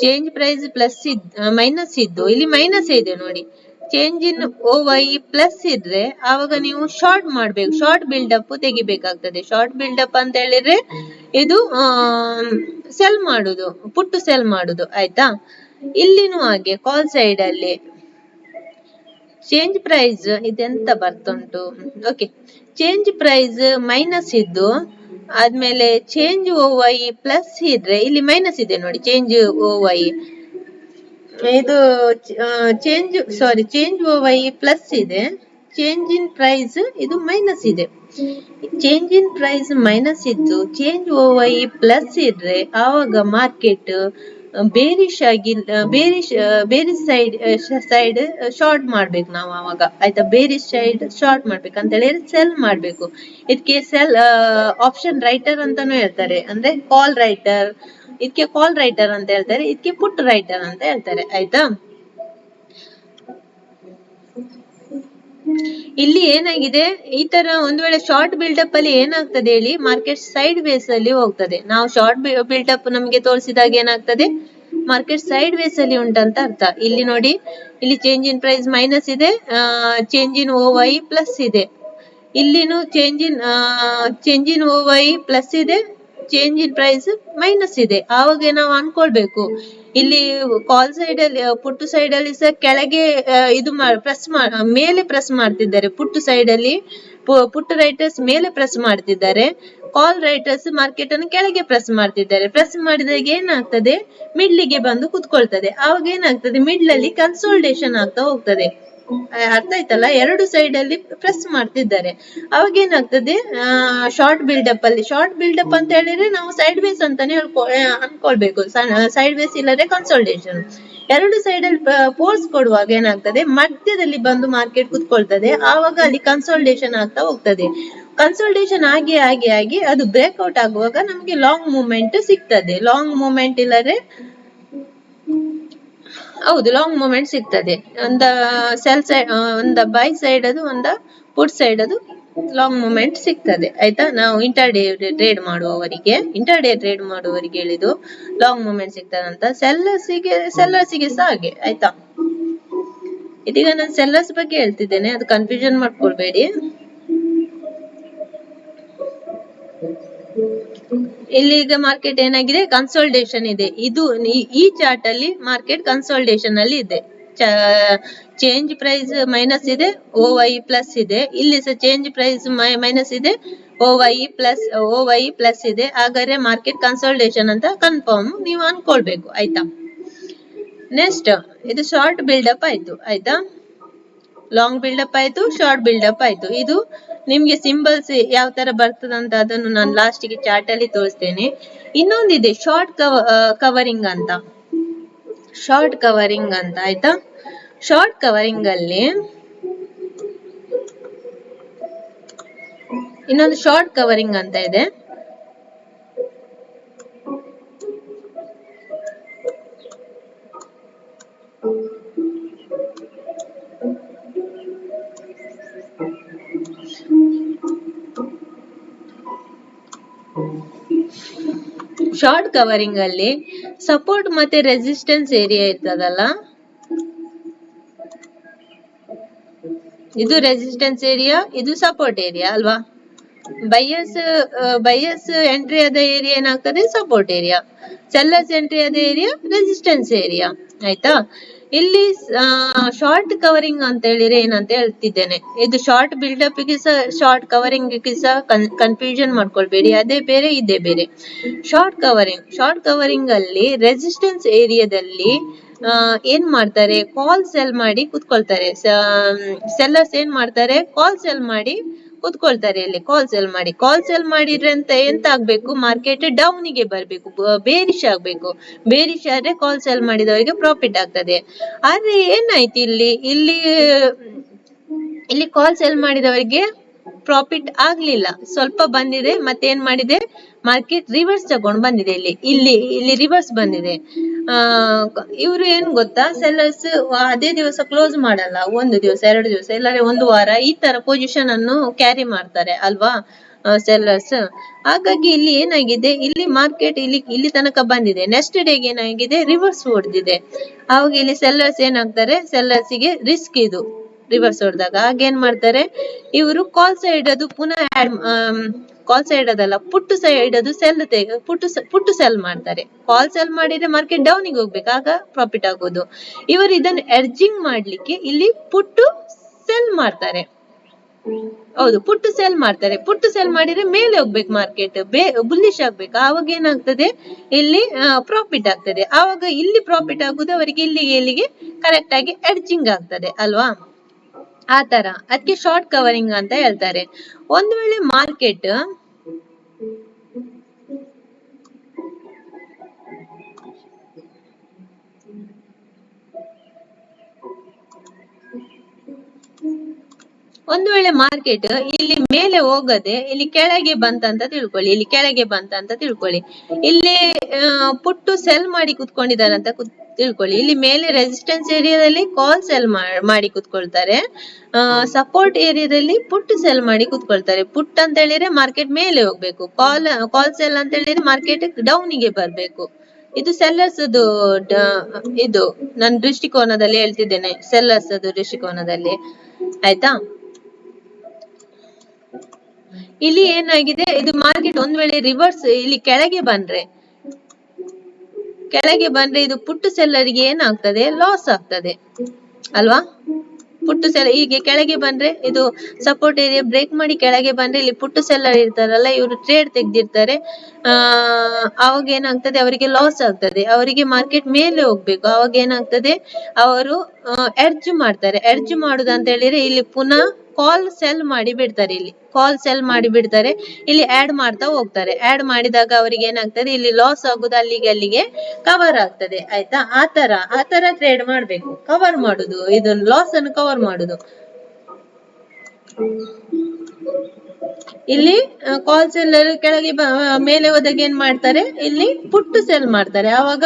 ಚೇಂಜ್ ಪ್ರೈಸ್ ಪ್ಲಸ್ ಮೈನಸ್ ಇದ್ದು ಇಲ್ಲಿ ಮೈನಸ್ ಇದೆ ನೋಡಿ, ಚೇಂಜ್ ಇನ್ OY ಪ್ಲಸ್ ಇದ್ರೆ ಆವಾಗ ನೀವು ಶಾರ್ಟ್ ಮಾಡ್ಬೇಕು, ಶಾರ್ಟ್ ಬಿಲ್ಡಪ್ ತೆಗಿಬೇಕಾಗ್ತದೆ. ಶಾರ್ಟ್ ಬಿಲ್ಡಪ್ ಅಂತ ಹೇಳಿದ್ರೆ ಇದು ಸೆಲ್ ಮಾಡುದು, ಪುಟ್ಟು ಸೆಲ್ ಮಾಡುದು ಆಯ್ತಾ. ಇಲ್ಲಿನೂ ಹಾಗೆ ಕಾಲ್ ಸೈಡ್ ಅಲ್ಲಿ ಚೇಂಜ್ ಪ್ರೈಸ್ ಇದೆಂತ ಬರ್ತುಂಟು, ಓಕೆ, ಚೇಂಜ್ ಪ್ರೈಸ್ ಮೈನಸ್ ಇದ್ದು ಆದ್ಮೇಲೆ ಚೇಂಜ್ OY ಪ್ಲಸ್ ಇದ್ರೆ ಇಲ್ಲಿ ಮೈನಸ್ ಇದೆ ನೋಡಿ, ಚೇಂಜ್ OY ಇದು ಚೇಂಜ್ OY ಪ್ಲಸ್ ಇದೆ, ಚೇಂಜ್ ಇನ್ ಪ್ರೈಸ್ ಇದು ಮೈನಸ್ ಇದೆ. ಚೇಂಜ್ ಇನ್ ಪ್ರೈಸ್ ಮೈನಸ್ ಇದ್ದು ಚೇಂಜ್ OY ಪ್ಲಸ್ ಇದ್ರೆ ಆವಾಗ ಮಾರ್ಕೆಟ್ ಬೇರಿಶ್ ಆಗಿ ಬೇರಿಶ್ ಸೈಡ್ ಶಾರ್ಟ್ ಮಾಡ್ಬೇಕು ನಾವು ಅವಾಗ ಆಯ್ತಾ. ಬೇರಿಶ್ ಸೈಡ್ ಶಾರ್ಟ್ ಮಾಡ್ಬೇಕು ಅಂತ ಹೇಳಿದ್ರೆ ಸೆಲ್ ಮಾಡ್ಬೇಕು. ಇದಕ್ಕೆ ಸೆಲ್ ಆಪ್ಷನ್ ರೈಟರ್ ಅಂತಾನು ಹೇಳ್ತಾರೆ, ಅಂದ್ರೆ ಕಾಲ್ ರೈಟರ್, ಇದಕ್ಕೆ ಕಾಲ್ ರೈಟರ್ ಅಂತ ಹೇಳ್ತಾರೆ, ಇದಕ್ಕೆ ಪುಟ್ ರೈಟರ್ ಅಂತ ಹೇಳ್ತಾರೆ ಆಯ್ತಾ. ಇಲ್ಲಿ ಏನಾಗಿದೆ, ಈ ತರ ಒಂದ್ ವೇಳೆ ಶಾರ್ಟ್ ಬಿಲ್ಡಪ್ ಅಲ್ಲಿ ಏನಾಗ್ತದೆ ಹೇಳಿ, ಮಾರ್ಕೆಟ್ ಸೈಡ್ ವೇಸ್ ಅಲ್ಲಿ ಹೋಗ್ತದೆ. ನಾವು ಶಾರ್ಟ್ ಬಿಲ್ಡಪ್ ನಮ್ಗೆ ತೋರಿಸಿದಾಗ ಏನಾಗ್ತದೆ, ಮಾರ್ಕೆಟ್ ಸೈಡ್ ವೇಸ್ ಅಲ್ಲಿ ಉಂಟಂತ ಅರ್ಥ. ಇಲ್ಲಿ ನೋಡಿ, ಇಲ್ಲಿ ಚೇಂಜ್ ಇನ್ ಪ್ರೈಸ್ ಮೈನಸ್ ಇದೆ, ಚೇಂಜ್ ಇನ್ OY ಪ್ಲಸ್ ಇದೆ. ಇಲ್ಲಿನೂ ಚೇಂಜ್ ಇನ್ OY ಪ್ಲಸ್ ಇದೆ, ಚೇಂಜ್ ಇನ್ ಪ್ರೈಸ್ ಮೈನಸ್ ಇದೆ. ಆವಾಗ ನಾವು ಅನ್ಕೊಳ್ಬೇಕು, ಇಲ್ಲಿ ಕಾಲ್ ಸೈಡ್ ಅಲ್ಲಿ ಪುಟ್ಟು ಸೈಡ್ ಅಲ್ಲಿ ಸಹ ಕೆಳಗೆ ಇದು ಮೇಲೆ ಪ್ರೆಸ್ ಮಾಡ್ತಿದ್ದಾರೆ. ಪುಟ್ಟು ಸೈಡ್ ಅಲ್ಲಿ ಪುಟ್ಟು ರೈಟರ್ಸ್ ಮೇಲೆ ಪ್ರೆಸ್ ಮಾಡ್ತಿದ್ದಾರೆ, ಕಾಲ್ ರೈಟರ್ಸ್ ಮಾರ್ಕೆಟ್ ಅನ್ನು ಕೆಳಗೆ ಪ್ರೆಸ್ ಮಾಡ್ತಿದ್ದಾರೆ. ಪ್ರೆಸ್ ಮಾಡಿದಾಗ ಏನಾಗ್ತದೆ, ಮಿಡ್ಲಿಗೆ ಬಂದು ಕುತ್ಕೊಳ್ತದೆ. ಆವಾಗ ಏನಾಗ್ತದೆ, ಮಿಡ್ಲ್ ಅಲ್ಲಿ ಕನ್ಸೋಲ್ಟೇಷನ್ ಆಗ್ತಾ ಹೋಗ್ತದೆ. ಅರ್ಥ ಆಯ್ತಲ್ಲ, ಎರಡು ಸೈಡ್ ಅಲ್ಲಿ ಪ್ರೆಸ್ ಮಾಡ್ತಿದ್ದಾರೆ. ಅವಾಗ ಏನಾಗ್ತದೆ, ಶಾರ್ಟ್ ಬಿಲ್ಡಪ್ ಅಂತ ಹೇಳಿದ್ರೆ ನಾವು ಸೈಡ್ ವೇಸ್ ಅಂತಾನೆ ಅನ್ಕೊಳ್ಬೇಕು. ಸೈಡ್ ವೇಸ್ ಇಲ್ಲದ್ರೆ ಕನ್ಸೋಲ್ಟೇಷನ್. ಎರಡು ಸೈಡ್ ಅಲ್ಲಿ ಫೋರ್ಸ್ ಕೊಡುವಾಗ ಏನಾಗ್ತದೆ, ಮಧ್ಯದಲ್ಲಿ ಬಂದು ಮಾರ್ಕೆಟ್ ಕುತ್ಕೊಳ್ತದೆ. ಆವಾಗ ಅಲ್ಲಿ ಕನ್ಸೋಲ್ಟೇಷನ್ ಆಗ್ತಾ ಹೋಗ್ತದೆ. ಕನ್ಸೋಲ್ಟೇಷನ್ ಆಗಿ ಅದು ಬ್ರೇಕ್ಔಟ್ ಆಗುವಾಗ ನಮ್ಗೆ ಲಾಂಗ್ ಮೂವ್ಮೆಂಟ್ ಸಿಗ್ತದೆ. ಲಾಂಗ್ ಮೂವ್ಮೆಂಟ್ ಇಲ್ಲದ್ರೆ ಹೌದು ಲಾಂಗ್ ಮೂವ್ಮೆಂಟ್ ಸಿಗ್ತದೆ. ಒಂದ ಸೆಲ್ ಸೈಡ್, ಒಂದ ಬೈ ಸೈಡ್ ಅದು, ಒಂದ ಪುಟ್ ಸೈಡ್ ಅದು ಲಾಂಗ್ ಮೂವ್ಮೆಂಟ್ ಸಿಗ್ತದೆ ಆಯ್ತಾ. ನಾವು ಇಂಟರ್ಡೇ ಟ್ರೇಡ್ ಮಾಡುವವರಿಗೆ ಹೇಳಿದ್ದು ಲಾಂಗ್ ಮೂವ್ಮೆಂಟ್ ಸಿಗ್ತದಂತ. ಸೆಲ್ಲರ್ಸಿಗೆ ಸಹ ಹಾಗೆ ಆಯ್ತಾ. ಇದೀಗ ನಾನು ಸೆಲ್ಲರ್ಸ್ ಬಗ್ಗೆ ಹೇಳ್ತಿದ್ದೇನೆ, ಅದು ಕನ್ಫ್ಯೂಷನ್ ಮಾಡ್ಕೊಳ್ಬೇಡಿ. ಇಲ್ಲಿ ಈಗ ಮಾರ್ಕೆಟ್ ಏನಾಗಿದೆ, ಕನ್ಸೋಲ್ಟೇಷನ್ ಇದೆ. ಈ ಚಾರ್ಟ್ ಅಲ್ಲಿ ಮಾರ್ಕೆಟ್ ಕನ್ಸೋಲ್ಟೇಷನ್ ಅಲ್ಲಿ ಇದೆ. ಚೇಂಜ್ ಪ್ರೈಸ್ ಮೈನಸ್ ಇದೆ, OY ಪ್ಲಸ್ ಇದೆ. ಇಲ್ಲಿ ಸಹ ಚೇಂಜ್ ಪ್ರೈಸ್ ಮೈನಸ್ ಇದೆ, OY ಪ್ಲಸ್ ಇದೆ. ಹಾಗಾದ್ರೆ ಮಾರ್ಕೆಟ್ ಕನ್ಸೋಲ್ಟೇಷನ್ ಅಂತ ಕನ್ಫರ್ಮ್ ನೀವು ಅನ್ಕೊಳ್ಬೇಕು ಆಯ್ತಾ. ನೆಕ್ಸ್ಟ್ ಇದು ಶಾರ್ಟ್ ಬಿಲ್ಡಪ್ ಆಯ್ತು ಆಯ್ತಾ. ಲಾಂಗ್ ಬಿಲ್ಡಪ್ ಆಯ್ತು, ಶಾರ್ಟ್ ಬಿಲ್ಡಪ್ ಆಯ್ತು. ಇದು ನಿಮ್ಗೆ ಸಿಂಬಲ್ಸ್ ಯಾವ ತರ ಬರ್ತದಂತ ಅದನ್ನು ನಾನು ಲಾಸ್ಟ್ ಗೆ ಚಾರ್ಟ್ ಅಲ್ಲಿ ತೋರಿಸ್ತೇನೆ. ಇನ್ನೊಂದಿದೆ ಶಾರ್ಟ್ ಕವರಿಂಗ್ ಅಂತ. ಶಾರ್ಟ್ ಕವರಿಂಗ್ ಅಂತ ಆಯ್ತಾ. ಶಾರ್ಟ್ ಕವರಿಂಗ್ ಅಲ್ಲಿ ಇನ್ನೊಂದು ಶಾರ್ಟ್ ಕವರಿಂಗ್ ಅಂತ ಇದೆ. ಶಾರ್ಟ್ ಕವರಿಂಗ್ ಅಲ್ಲಿ ಸಪೋರ್ಟ್ ಮತ್ತೆ ರೆಸಿಸ್ಟೆನ್ಸ್ ಏರಿಯಾ ಇರ್ತದಲ್ಲ, ಇದು ರೆಸಿಸ್ಟೆನ್ಸ್ ಏರಿಯಾ, ಇದು ಸಪೋರ್ಟ್ ಏರಿಯಾ ಅಲ್ವಾ. ಬೈಯರ್ಸ್ ಎಂಟ್ರಿ ಆದ ಏರಿಯಾ ಏನಾಗ್ತದೆ, ಸಪೋರ್ಟ್ ಏರಿಯಾ. ಸೆಲ್ಲರ್ಸ್ ಎಂಟ್ರಿ ಆದ ಏರಿಯಾ ರೆಸಿಸ್ಟೆನ್ಸ್ ಏರಿಯಾ ಆಯ್ತಾ. ಇಲ್ಲಿ ಶಾರ್ಟ್ ಕವರಿಂಗ್ ಅಂತ ಹೇಳಿದ್ರೆ ಏನಂತ ಹೇಳ್ತಿದ್ದೇನೆ. ಇದು ಶಾರ್ಟ್ ಬಿಲ್ಡಪ್ ಗೆ ಸಹ ಶಾರ್ಟ್ ಕವರಿಂಗ್ ಗೆ ಸಹ ಕನ್ಫ್ಯೂಷನ್ ಮಾಡ್ಕೊಳ್ಬೇಡಿ, ಅದೇ ಬೇರೆ ಇದೇ ಬೇರೆ. ಶಾರ್ಟ್ ಕವರಿಂಗ್ ಅಲ್ಲಿ ರೆಸಿಸ್ಟೆನ್ಸ್ ಏರಿಯಾದಲ್ಲಿ ಏನ್ ಮಾಡ್ತಾರೆ, ಕಾಲ್ ಸೆಲ್ ಮಾಡಿ ಕುತ್ಕೊಳ್ತಾರೆ. ಸೆಲ್ಲರ್ಸ್ ಏನ್ ಮಾಡ್ತಾರೆ, ಕಾಲ್ ಸೆಲ್ ಮಾಡಿ ಕುತ್ಕೊಳ್ತಾರೆ. ಇಲ್ಲಿ ಕಾಲ್ ಸೆಲ್ ಮಾಡಿದ್ರೆ ಎಂತ ಆಗ್ಬೇಕು, ಮಾರ್ಕೆಟ್ ಡೌನ್ ಗೆ ಬರ್ಬೇಕು, ಬೇರಿಶ್ ಆಗ್ಬೇಕು. ಬೇರಿಶ್ ಆದ್ರೆ ಕಾಲ್ ಸೆಲ್ ಮಾಡಿದವರಿಗೆ ಪ್ರಾಫಿಟ್ ಆಗ್ತದೆ. ಆದ್ರೆ ಏನಾಯ್ತು ಇಲ್ಲಿ ಕಾಲ್ ಸೆಲ್ ಮಾಡಿದವರಿಗೆ ಪ್ರಾಫಿಟ್ ಆಗ್ಲಿಲ್ಲ, ಸ್ವಲ್ಪ ಬಂದಿದೆ. ಮತ್ತೆ ಏನ್ ಮಾಡಿದೆ, ಮಾರ್ಕೆಟ್ ರಿವರ್ಸ್ ತಗೊಂಡು ಬಂದಿದೆ. ಇಲ್ಲಿ ರಿವರ್ಸ್ ಬಂದಿದೆ. ಇವರು ಏನ್ ಗೊತ್ತಾ, ಸೆಲ್ಲರ್ಸ್ ಅದೇ ದಿವಸ ಕ್ಲೋಸ್ ಮಾಡಲ್ಲ, ಒಂದು ದಿವಸ 2 ದಿವಸ ಇಲ್ಲಾಂದ್ರೆ ಒಂದು ವಾರ ಈ ತರ ಪೊಸಿಷನ್ ಅನ್ನು ಕ್ಯಾರಿ ಮಾಡ್ತಾರೆ ಅಲ್ವಾ ಸೆಲ್ಲರ್ಸ್. ಹಾಗಾಗಿ ಇಲ್ಲಿ ಏನಾಗಿದೆ, ಇಲ್ಲಿ ಮಾರ್ಕೆಟ್ ಇಲ್ಲಿ ತನಕ ಬಂದಿದೆ, ನೆಕ್ಸ್ಟ್ ಡೇಗೆ ಏನಾಗಿದೆ, ರಿವರ್ಸ್ ಹೊಡೆದಿದೆ. ಅವಾಗ ಇಲ್ಲಿ ಸೆಲ್ಲರ್ಸ್ ಏನಾಗ್ತಾರೆ, ಸೆಲ್ಲರ್ಸಿಗೆ ರಿಸ್ಕ್ ಇದು ರಿವರ್ಸ್ ಹೊಡೆದಾಗ. ಆಗೇನ್ ಮಾಡ್ತಾರೆ ಇವರು, ಕಾಲ್ ಸೈಡ್ ಅದು ಪುನಃ ಕಾಲ್ ಸೈಡ್ ಅದಲ್ಲ, ಪುಟ್ಟು ಸೈಡ್ ಅದು ಪುಟ್ಟು ಸೆಲ್ ಮಾಡ್ತಾರೆ. ಕಾಲ್ ಸೆಲ್ ಮಾಡಿದ್ರೆ ಮಾರ್ಕೆಟ್ ಡೌನ್ ಗೆ ಹೋಗ್ಬೇಕು, ಆಗ ಪ್ರಾಫಿಟ್ ಆಗೋದು. ಇವರು ಇದನ್ನು ಎಡ್ಜಿಂಗ್ ಮಾಡ್ಲಿಕ್ಕೆ ಇಲ್ಲಿ ಪುಟ್ಟು ಸೆಲ್ ಮಾಡ್ತಾರೆ. ಹೌದು, ಪುಟ್ಟು ಸೆಲ್ ಮಾಡ್ತಾರೆ. ಪುಟ್ಟು ಸೆಲ್ ಮಾಡಿದ್ರೆ ಮೇಲೆ ಹೋಗ್ಬೇಕು, ಮಾರ್ಕೆಟ್ ಬುಲ್ಲಿಶ್ ಆಗ್ಬೇಕು. ಆವಾಗ ಏನಾಗ್ತದೆ, ಇಲ್ಲಿ ಪ್ರಾಫಿಟ್ ಆಗ್ತದೆ. ಆವಾಗ ಇಲ್ಲಿ ಪ್ರಾಫಿಟ್ ಆಗುದು ಅವರಿಗೆ ಇಲ್ಲಿಗೆ ಕರೆಕ್ಟ್ ಆಗಿ ಎಡ್ಜಿಂಗ್ ಆಗ್ತದೆ ಅಲ್ವಾ. ಆ ತರ ಅದಕ್ಕೆ ಶಾರ್ಟ್ ಕವರಿಂಗ್ ಅಂತ ಹೇಳ್ತಾರೆ. ಒಂದು ವೇಳೆ ಮಾರ್ಕೆಟ್ ಇಲ್ಲಿ ಮೇಲೆ ಹೋಗದೆ ಇಲ್ಲಿ ಕೆಳಗೆ ಬಂತಂತ ತಿಳ್ಕೊಳ್ಳಿ, ಇಲ್ಲಿ ಪುಟ್ಟು ಸೆಲ್ ಮಾಡಿ ಕುತ್ಕೊಂಡಿದ್ದಾರೆ ಅಂತ ತಿಳ್ಕೊಳ್ಳಿ. ಇಲ್ಲಿ ಮೇಲೆ ರೆಸಿಸ್ಟೆನ್ಸ್ ಏರಿಯಾದಲ್ಲಿ ಕಾಲ್ ಸೆಲ್ ಮಾಡಿ ಕುತ್ಕೊಳ್ತಾರೆ, ಸಪೋರ್ಟ್ ಏರಿಯಾದಲ್ಲಿ ಪುಟ್ಟು ಸೆಲ್ ಮಾಡಿ ಕುತ್ಕೊಳ್ತಾರೆ. ಪುಟ್ ಅಂತ ಹೇಳಿದ್ರೆ ಮಾರ್ಕೆಟ್ ಮೇಲೆ ಹೋಗ್ಬೇಕು, ಕಾಲ್ ಸೆಲ್ ಅಂತ ಹೇಳಿದ್ರೆ ಮಾರ್ಕೆಟ್ ಡೌನ್ ಗೆ ಬರ್ಬೇಕು. ಇದು ಸೆಲ್ಲರ್ಸ್ ಇದು ನನ್ನ ದೃಷ್ಟಿಕೋನದಲ್ಲಿ ಹೇಳ್ತಿದ್ದೇನೆ, ಸೆಲ್ಲರ್ಸ್ ದೃಷ್ಟಿಕೋನದಲ್ಲಿ ಆಯ್ತಾ. ಇಲ್ಲಿ ಏನಾಗಿದೆ, ಇದು ಮಾರ್ಕೆಟ್ ಒಂದ್ ವೇಳೆ ರಿವರ್ಸ್ ಇಲ್ಲಿ ಕೆಳಗೆ ಬಂದ್ರೆ ಇದು ಪುಟ್ಟು ಸೆಲ್ಲರ್ಗೆ ಏನಾಗ್ತದೆ, ಲಾಸ್ ಆಗ್ತದೆ ಅಲ್ವಾ. ಪುಟ್ಟು ಸೆಲ್ ಹೀಗೆ ಕೆಳಗೆ ಬಂದ್ರೆ, ಇದು ಸಪೋರ್ಟ್ ಏರಿಯಾ ಬ್ರೇಕ್ ಮಾಡಿ ಕೆಳಗೆ ಬಂದ್ರೆ ಇಲ್ಲಿ ಪುಟ್ಟು ಸೆಲ್ಲರ್ ಇರ್ತಾರಲ್ಲ, ಇವರು ಟ್ರೇಡ್ ತೆಗ್ದಿರ್ತಾರೆ. ಅವಾಗ ಏನಾಗ್ತದೆ, ಅವರಿಗೆ ಲಾಸ್ ಆಗ್ತದೆ. ಅವರಿಗೆ ಮಾರ್ಕೆಟ್ ಮೇಲೆ ಹೋಗ್ಬೇಕು, ಅವಾಗ ಏನಾಗ್ತದೆ, ಅವರು ಎಡ್ಜ್ ಮಾಡ್ತಾರೆ. ಎಡ್ಜ್ ಮಾಡುದು ಅಂತ ಹೇಳಿದ್ರೆ ಇಲ್ಲಿ ಪುನಃ ಕಾಲ್ ಸೆಲ್ ಮಾಡಿ ಬಿಡ್ತಾರೆ. ಇಲ್ಲಿ ಆಡ್ ಮಾಡ್ತಾ ಹೋಗ್ತಾರೆ. ಆಡ್ ಮಾಡಿದಾಗ ಅವರಿಗೆ ಏನಾಗ್ತದೆ, ಇಲ್ಲಿ ಲಾಸ್ ಆಗುದು ಅಲ್ಲಿಗೆ ಕವರ್ ಆಗ್ತದೆ ಆಯ್ತಾ. ಆ ತರ ಟ್ರೇಡ್ ಮಾಡ್ಬೇಕು, ಕವರ್ ಮಾಡುದು, ಇದನ್ನು ಲಾಸ್ ಅನ್ನು ಕವರ್ ಮಾಡುದು. ಇಲ್ಲಿ ಕಾಲ್ ಸೆಲ್ಲರ್ ಕೆಳಗೆ ಮೇಲೆ ಹೋದಾಗ ಏನ್ ಮಾಡ್ತಾರೆ, ಇಲ್ಲಿ ಪುಟ್ಟು ಸೆಲ್ ಮಾಡ್ತಾರೆ. ಆವಾಗ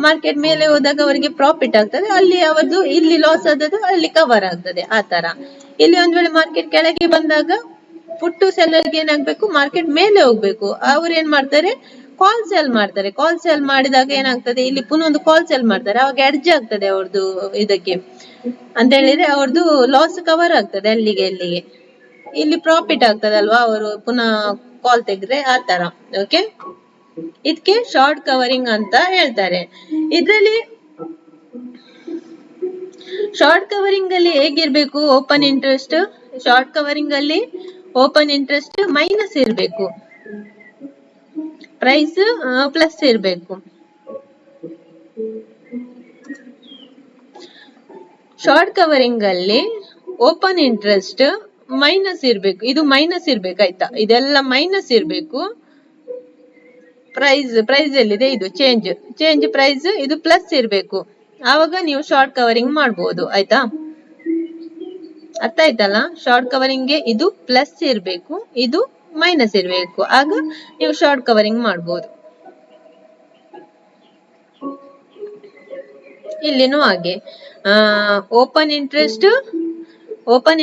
ಮಾರ್ಕೆಟ್ ಮೇಲೆ ಹೋದಾಗ ಅವರಿಗೆ ಪ್ರಾಫಿಟ್ ಆಗ್ತದೆ, ಅಲ್ಲಿ ಅವತ್ತು ಇಲ್ಲಿ ಲಾಸ್ ಆದದ್ದು ಅಲ್ಲಿ ಕವರ್ ಆಗ್ತದೆ. ಆ ತರ ಇಲ್ಲಿ ಒಂದ್ ವೇಳೆ ಮಾರ್ಕೆಟ್ ಕೆಳಗೆ ಬಂದಾಗ ಪುಟ್ಟು ಸೆಲ್ಲರ್ಗೆ ಏನಾಗ್ಬೇಕು, ಮಾರ್ಕೆಟ್ ಮೇಲೆ ಹೋಗ್ಬೇಕು. ಅವ್ರು ಏನ್ ಮಾಡ್ತಾರೆ, ಕಾಲ್ ಸೆಲ್ ಮಾಡ್ತಾರೆ. ಕಾಲ್ ಸೆಲ್ ಮಾಡಿದಾಗ ಏನಾಗ್ತದೆ, ಇಲ್ಲಿ ಪುನಃ ಒಂದು ಕಾಲ್ ಸೆಲ್ ಮಾಡ್ತಾರೆ. ಅವಾಗ ಎಡ್ಜ್ ಆಗ್ತದೆ ಅವ್ರದ್ದು ಇದಕ್ಕೆ ಅಂತ ಹೇಳಿದ್ರೆ, ಅವ್ರದ್ದು ಲಾಸ್ ಕವರ್ ಆಗ್ತದೆ ಅಲ್ಲಿಗೆ. ಇಲ್ಲಿ ಪ್ರಾಫಿಟ್ ಆಗ್ತದಲ್ವಾ, ಅವರು ಪುನಃ ಕಾಲ್ ತೆಗೆದ್ರೆ. ಆ ತರ ಓಕೆ, ಇದಕ್ಕೆ ಶಾರ್ಟ್ ಕವರಿಂಗ್ ಅಂತ ಹೇಳ್ತಾರೆ. ಇದ್ರಲ್ಲಿ ಶಾರ್ಟ್ ಕವರಿಂಗ್ ಅಲ್ಲಿ ಹೇಗಿರ್ಬೇಕು, ಓಪನ್ ಇಂಟ್ರೆಸ್ಟ್. ಶಾರ್ಟ್ ಕವರಿಂಗ್ ಅಲ್ಲಿ ಓಪನ್ ಇಂಟ್ರೆಸ್ಟ್ ಮೈನಸ್ ಇರ್ಬೇಕು, ಪ್ರೈಸ್ ಪ್ಲಸ್ ಇರ್ಬೇಕು. ಶಾರ್ಟ್ ಕವರಿಂಗ್ ಅಲ್ಲಿ ಓಪನ್ ಇಂಟ್ರೆಸ್ಟ್ ಮೈನಸ್ ಇರ್ಬೇಕು, ಇದು ಮೈನಸ್ ಇರ್ಬೇಕು ಆಯ್ತಾ. ಇದೆಲ್ಲ ಮೈನಸ್ ಇರ್ಬೇಕು. ಪ್ರೈಸ್ ಎಲ್ಲಿದೆ, ಇದು ಚೇಂಜ್ ಪ್ರೈಸ್ ಇದು ಪ್ಲಸ್ ಇರ್ಬೇಕು. ಆವಾಗ ನೀವು ಶಾರ್ಟ್ ಕವರಿಂಗ್ ಮಾಡ್ಬೋದು. ಆಯ್ತಾ, ಅರ್ಥ ಆಯ್ತಲ್ಲ? ಶಾರ್ಟ್ ಕವರಿಂಗ್ಗೆ ಇದು ಪ್ಲಸ್ ಇರ್ಬೇಕು, ಇದು ಮೈನಸ್ ಇರ್ಬೇಕು, ಆಗ ನೀವು ಶಾರ್ಟ್ ಕವರಿಂಗ್ ಮಾಡ್ಬೋದು. ಇಲ್ಲಿನೂ ಹಾಗೆ ಓಪನ್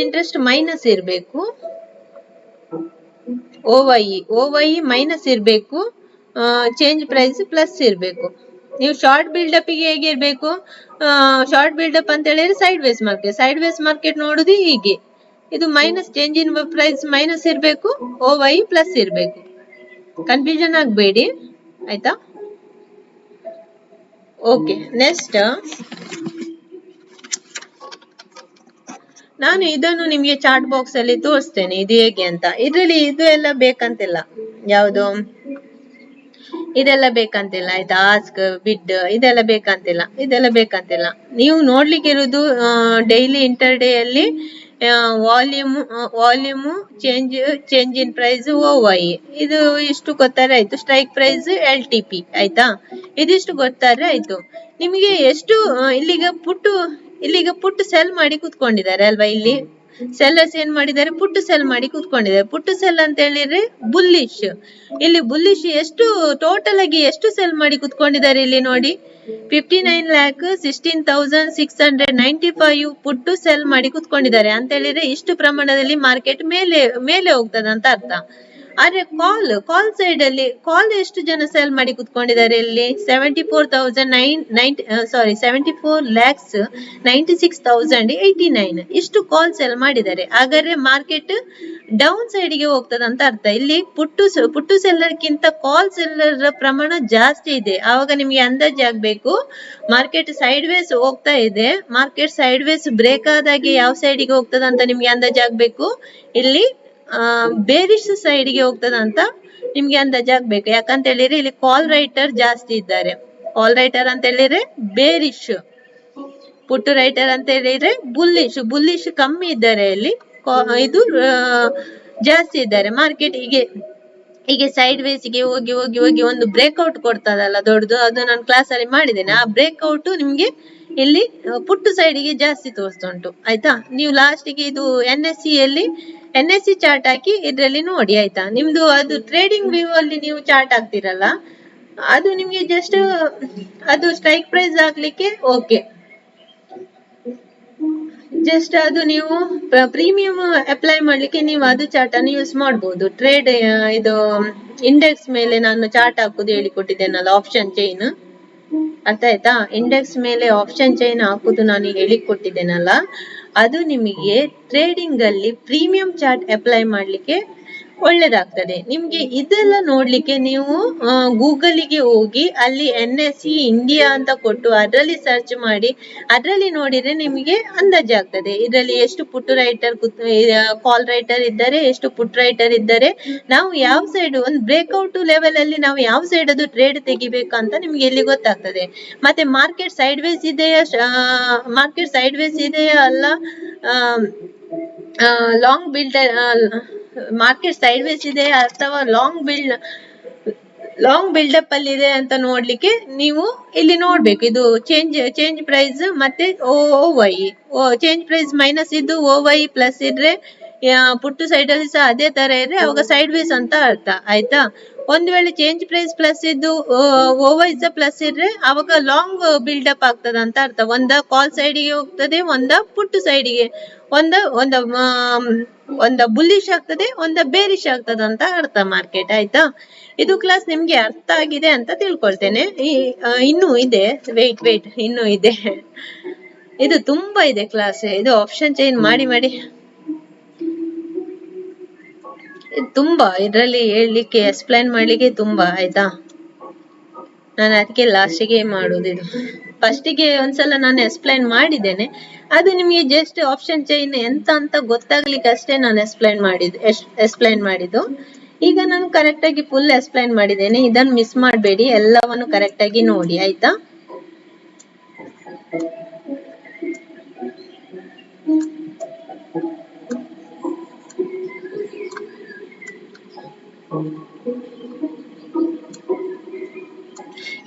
ಇಂಟ್ರೆಸ್ಟ್ ಮೈನಸ್ ಇರ್ಬೇಕು, ಓವೈ ಮೈನಸ್ ಇರ್ಬೇಕು, ಚೇಂಜ್ ಪ್ರೈಸ್ ಪ್ಲಸ್ ಇರ್ಬೇಕು. ನೀವು ಶಾರ್ಟ್ ಬಿಲ್ಡಪ್ ಗೆ ಹೇಗಿರ್ಬೇಕು, ಶಾರ್ಟ್ ಬಿಲ್ಡಪ್ ಅಂತ ಹೇಳಿದ್ರೆ ಸೈಡ್ ವೇಸ್ ಮಾರ್ಕೆಟ್ ನೋಡುದು ಹೀಗೆ, ಇದು minus change in price minus ಇರ್ಬೇಕು, ಓವೈ ಪ್ಲಸ್ ಇರ್ಬೇಕು. ಕನ್ಫ್ಯೂಷನ್ ಆಗ್ಬೇಡಿ, ಆಯ್ತಾ? ಓಕೆ, ನೆಕ್ಸ್ಟ್ ನಾನು ಇದನ್ನು ನಿಮ್ಗೆ ಚಾರ್ಟ್ ಬಾಕ್ಸ್ ಅಲ್ಲಿ ತೋರಿಸ್ತೇನೆ ಇದು ಹೇಗೆ ಅಂತ. ಇದ್ರಲ್ಲಿ ಇದು ಎಲ್ಲ ಬೇಕಂತಿಲ್ಲ, ಯಾವುದು ಇದೆಲ್ಲ ಬೇಕಂತಿಲ್ಲ, ಆಯ್ತಾ? ಆಸ್ಕ್, ಬಿಡ್ ಇದೆಲ್ಲ ಬೇಕಂತಿಲ್ಲ. ನೀವು ನೋಡ್ಲಿಕ್ಕೆ ಇರುವುದು ಡೈಲಿ ಇಂಟರ್ ಡೇ ಅಲ್ಲಿ ವಾಲ್ಯೂಮ್ ಚೇಂಜ್ ಇನ್ ಪ್ರೈಸ್ ಓವೈ, ಇದು ಇಷ್ಟು ಗೊತ್ತಾರೆ ಆಯ್ತು. ಸ್ಟ್ರೈಕ್ ಪ್ರೈಸ್ LTP, ಆಯ್ತಾ? ಇದಿಷ್ಟು ಗೊತ್ತಾರೆ ಆಯ್ತು. ನಿಮಗೆ ಎಷ್ಟು ಇಲ್ಲಿಗ ಪುಟ್ಟು ಸೆಲ್ ಮಾಡಿ ಕೂತ್ಕೊಂಡಿದ್ದಾರೆ ಅಲ್ವಾ? ಇಲ್ಲಿ ಸೆಲ್ಲರ್ಸ್ ಏನ್ ಮಾಡಿದ್ದಾರೆ, ಪುಟ್ಟು ಸೆಲ್ ಮಾಡಿ ಕೂತ್ಕೊಂಡಿದ್ದಾರೆ. ಪುಟ್ಟು ಸೆಲ್ ಅಂತ ಹೇಳಿದ್ರೆ ಬುಲ್ಲಿಶ್. ಇಲ್ಲಿ ಬುಲ್ಲಿಶ್ ಎಷ್ಟು ಟೋಟಲ್ ಆಗಿ ಎಷ್ಟು ಸೆಲ್ ಮಾಡಿ ಕೂತ್ಕೊಂಡಿದ್ದಾರೆ ಇಲ್ಲಿ ನೋಡಿ, 59,16,695 ಪುಟ್ಟು ಸೆಲ್ ಮಾಡಿ ಕೂತ್ಕೊಂಡಿದ್ದಾರೆ. ಅಂತ ಹೇಳಿದ್ರೆ ಇಷ್ಟು ಪ್ರಮಾಣದಲ್ಲಿ ಮಾರ್ಕೆಟ್ ಮೇಲೆ ಹೋಗ್ತದೆ ಅಂತ ಅರ್ಥ. ಆದ್ರೆ ಕಾಲ್ ಸೈಡ್ ಅಲ್ಲಿ ಎಷ್ಟು ಜನ ಸೆಲ್ ಮಾಡಿ ಕುತ್ಕೊಂಡಿದ್ದಾರೆ ಇಲ್ಲಿ, 74,96,089 ಇಷ್ಟು ಕಾಲ್ ಸೆಲ್ ಮಾಡಿದ್ದಾರೆ. ಹಾಗಾದ್ರೆ ಮಾರ್ಕೆಟ್ ಡೌನ್ ಸೈಡ್ ಗೆ ಹೋಗ್ತದೆ ಅಂತ ಅರ್ಥ. ಇಲ್ಲಿ ಪುಟ್ಟು ಸೆಲ್ಲರ್ ಗಿಂತ ಕಾಲ್ ಸೆಲ್ಲರ್ ಪ್ರಮಾಣ ಜಾಸ್ತಿ ಇದೆ. ಆವಾಗ ನಿಮ್ಗೆ ಅಂದಾಜು ಆಗ್ಬೇಕು ಮಾರ್ಕೆಟ್ ಸೈಡ್ ವೇಸ್ ಹೋಗ್ತಾ ಇದೆ, ಮಾರ್ಕೆಟ್ ಸೈಡ್ ವೇಸ್ ಬ್ರೇಕ್ ಆದಾಗೆ ಯಾವ ಸೈಡಿಗೆ ಹೋಗ್ತದೆ ಅಂತ ನಿಮ್ಗೆ ಅಂದಾಜು ಆಗ್ಬೇಕು. ಇಲ್ಲಿ ಬೇರಿಶ್ ಸೈಡ್ ಗೆ ಹೋಗ್ತದ ಅಂತ ನಿಮ್ಗೆ ಅಂದಾಜಾಗ್ಬೇಕು. ಯಾಕಂತ ಹೇಳಿದ್ರೆ ಇಲ್ಲಿ ಕಾಲ್ ರೈಟರ್ ಜಾಸ್ತಿ ಇದ್ದಾರೆ. ಕಾಲ್ ರೈಟರ್ ಅಂತ ಹೇಳಿದ್ರೆ ಬೇರಿಶ್, ಪುಟ್ಟು ರೈಟರ್ ಅಂತ ಹೇಳಿದ್ರೆ ಬುಲ್ಲಿಶ್ ಕಮ್ಮಿ ಇದ್ದಾರೆ. ಇಲ್ಲಿ ಇದು ಜಾಸ್ತಿ ಇದ್ದಾರೆ. ಮಾರ್ಕೆಟ್ ಹೀಗೆ ಸೈಡ್ ವೇಸ್ ಗೆ ಹೋಗಿ ಒಂದು ಬ್ರೇಕ್ಔಟ್ ಕೊಡ್ತದಲ್ಲ ದೊಡ್ಡದು, ಅದು ನಾನು ಕ್ಲಾಸ್ ಅಲ್ಲಿ ಮಾಡಿದ್ದೇನೆ. ಆ ಬ್ರೇಕ್ಔಟ್ ನಿಮ್ಗೆ ಇಲ್ಲಿ ಪುಟ್ಟು ಸೈಡ್ ಗೆ ಜಾಸ್ತಿ ತೋರಿಸ್ತುಂಟು, ಆಯ್ತಾ? ನೀವು ಲಾಸ್ಟ್ ಗೆ ಇದು NSE ಚಾರ್ಟ್ ಹಾಕಿ ಇದ್ರಲ್ಲಿ ನೋಡಿ, ಆಯ್ತಾ? ನಿಮ್ದು ಅದು ಟ್ರೇಡಿಂಗ್ ವ್ಯೂ ಅಲ್ಲಿ ನೀವು ಚಾರ್ಟ್ ಹಾಕ್ತಿರಲ್ಲ, ಅದು ನಿಮ್ಗೆ ಜಸ್ಟ್ ಅದು ಸ್ಟ್ರೈಕ್ ಪ್ರೈಸ್ ಹಾಕ್ಲಿಕ್ಕೆ ಓಕೆ. ಜಸ್ಟ್ ಅದು ನೀವು ಪ್ರೀಮಿಯಂ ಅಪ್ಲೈ ಮಾಡ್ಲಿಕ್ಕೆ ನೀವು ಅದು ಚಾರ್ಟ್ ಅನ್ನು ಯೂಸ್ ಮಾಡಬಹುದು. ಟ್ರೇಡ್ ಇದು ಇಂಡೆಕ್ಸ್ ಮೇಲೆ ನಾನು ಚಾರ್ಟ್ ಹಾಕುದು ಹೇಳಿಕೊಟ್ಟಿದ್ದೇನಲ್ಲ, ಆಪ್ಷನ್ ಚೈನ್, ಅರ್ಥ ಆಯ್ತಾ? ಇಂಡೆಕ್ಸ್ ಮೇಲೆ ಆಪ್ಷನ್ ಚೈನ್ ಹಾಕುದು ನಾನು ಹೇಳಿಕೊಟ್ಟಿದ್ದೇನಲ್ಲ, ಅದು ನಿಮಗೆ ಟ್ರೇಡಿಂಗ್ ಅಲ್ಲಿ ಪ್ರೀಮಿಯಂ ಚಾರ್ಟ್ ಅಪ್ಲೈ ಮಾಡ್ಲಿಕ್ಕೆ ಒಳ್ಳೇದಾಗ್ತದೆ. ನಿಮ್ಗೆ ಇದೆಲ್ಲ ನೋಡ್ಲಿಕ್ಕೆ ನೀವು ಗೂಗಲ್ ಗೆ ಹೋಗಿ ಅಲ್ಲಿ NSE ಇಂಡಿಯಾ ಅಂತ ಕೊಟ್ಟು ಅದರಲ್ಲಿ ಸರ್ಚ್ ಮಾಡಿ ಅದರಲ್ಲಿ ನೋಡಿದ್ರೆ ನಿಮಗೆ ಅಂದಾಜಾಗ್ತದೆ ಇದರಲ್ಲಿ ಎಷ್ಟು ಪುಟ್ ರೈಟರ್ ಕಾಲ್ ರೈಟರ್ ಇದ್ದಾರೆ, ಎಷ್ಟು ಪುಟ್ ರೈಟರ್ ಇದ್ದಾರೆ, ನಾವು ಯಾವ ಸೈಡ್ ಒಂದು ಬ್ರೇಕ್ಔಟ್ ಲೆವೆಲ್ ಅಲ್ಲಿ ನಾವು ಯಾವ ಸೈಡ್ ಅದು ಟ್ರೇಡ್ ತೆಗಿಬೇಕಂತ ನಿಮ್ಗೆ ಎಲ್ಲಿ ಗೊತ್ತಾಗ್ತದೆ. ಮತ್ತೆ ಮಾರ್ಕೆಟ್ ಸೈಡ್ ವೇಸ್ ಇದೆಯಾ ಅಲ್ಲ, long build market sideways ಇದೆ ಅಥವಾ ಲಾಂಗ್ ಬಿಲ್ಡಪ್ ಅಲ್ಲಿ ಇದೆ ಅಂತ ನೋಡ್ಲಿಕ್ಕೆ ನೀವು ಇಲ್ಲಿ ನೋಡ್ಬೇಕು. ಇದು ಚೇಂಜ್ ಪ್ರೈಸ್ ಮತ್ತೆ ಓವೈ, ಚೇಂಜ್ ಪ್ರೈಸ್ ಮೈನಸ್ ಇದ್ದು ಓವೈ ಪ್ಲಸ್ ಇದ್ರೆ ಪುಟ್ಟು ಸೈಡ್ ಅಲ್ಲಿ ಸಹ ಅದೇ ತರ ಇದ್ರೆ ಅವಾಗ ಸೈಡ್ ವೇಸ್ ಅಂತ ಅರ್ಥ, ಆಯ್ತಾ? ಒಂದು ವೇಳೆ ಚೇಂಜ್ ಪ್ರೈಸ್ ಪ್ಲಸ್ ಇದ್ದು ಓವೈ ಪ್ಲಸ್ ಇದ್ರೆ ಅವಾಗ ಲಾಂಗ್ ಬಿಲ್ಡಪ್ ಆಗ್ತದ ಅಂತ ಅರ್ಥ. ಒಂದ ಕಾಲ್ ಸೈಡಿಗೆ ಹೋಗ್ತದೆ, ಒಂದ ಪುಟ್ಟು ಸೈಡಿಗೆ, ಒಂದ ಬುಲ್ಲಿಶ್ ಆಗ್ತದೆ, ಒಂದ ಬೇರಿಶ್ ಆಗ್ತದ ಅಂತ ಅರ್ಥ ಮಾರ್ಕೆಟ್, ಆಯ್ತಾ? ಇದು ಕ್ಲಾಸ್ ನಿಮ್ಗೆ ಅರ್ಥ ಆಗಿದೆ ಅಂತ ತಿಳ್ಕೊಳ್ತೇನೆ. ಇನ್ನೂ ಇದೆ, ವೇಟ್ ಇನ್ನೂ ಇದೆ, ಇದು ತುಂಬಾ ಇದೆ ಕ್ಲಾಸ್. ಇದು ಆಪ್ಷನ್ ಚೇಂಜ್ ಮಾಡಿ ತುಂಬಾ ಇದ್ರಲ್ಲಿ ಹೇಳ್ಲಿಕ್ಕೆ ಎಕ್ಸ್ಪ್ಲೈನ್ ಮಾಡ್ಲಿಕ್ಕೆ ತುಂಬಾ, ಆಯ್ತಾ? ನಾನು ಅದಕ್ಕೆ ಲಾಸ್ಟಿಗೆ ಮಾಡುದು. ಇದು ಫಸ್ಟಿಗೆ ಒಂದ್ಸಲ ನಾನು ಎಕ್ಸ್ಪ್ಲೈನ್ ಮಾಡಿದ್ದೇನೆ, ಅದು ನಿಮಗೆ ಜಸ್ಟ್ ಆಪ್ಷನ್ ಚೈನ್ ಎಂತ ಅಂತ ಗೊತ್ತಾಗ್ಲಿಕ್ಕೆ ಅಷ್ಟೇ ನಾನು ಎಕ್ಸ್ಪ್ಲೈನ್ ಮಾಡಿದ್ದು. ಈಗ ನಾನು ಕರೆಕ್ಟ್ ಆಗಿ ಫುಲ್ ಎಕ್ಸ್ಪ್ಲೈನ್ ಮಾಡಿದ್ದೇನೆ, ಇದನ್ನು ಮಿಸ್ ಮಾಡಬೇಡಿ, ಎಲ್ಲವನ್ನು ಕರೆಕ್ಟ್ ಆಗಿ ನೋಡಿ, ಆಯ್ತಾ?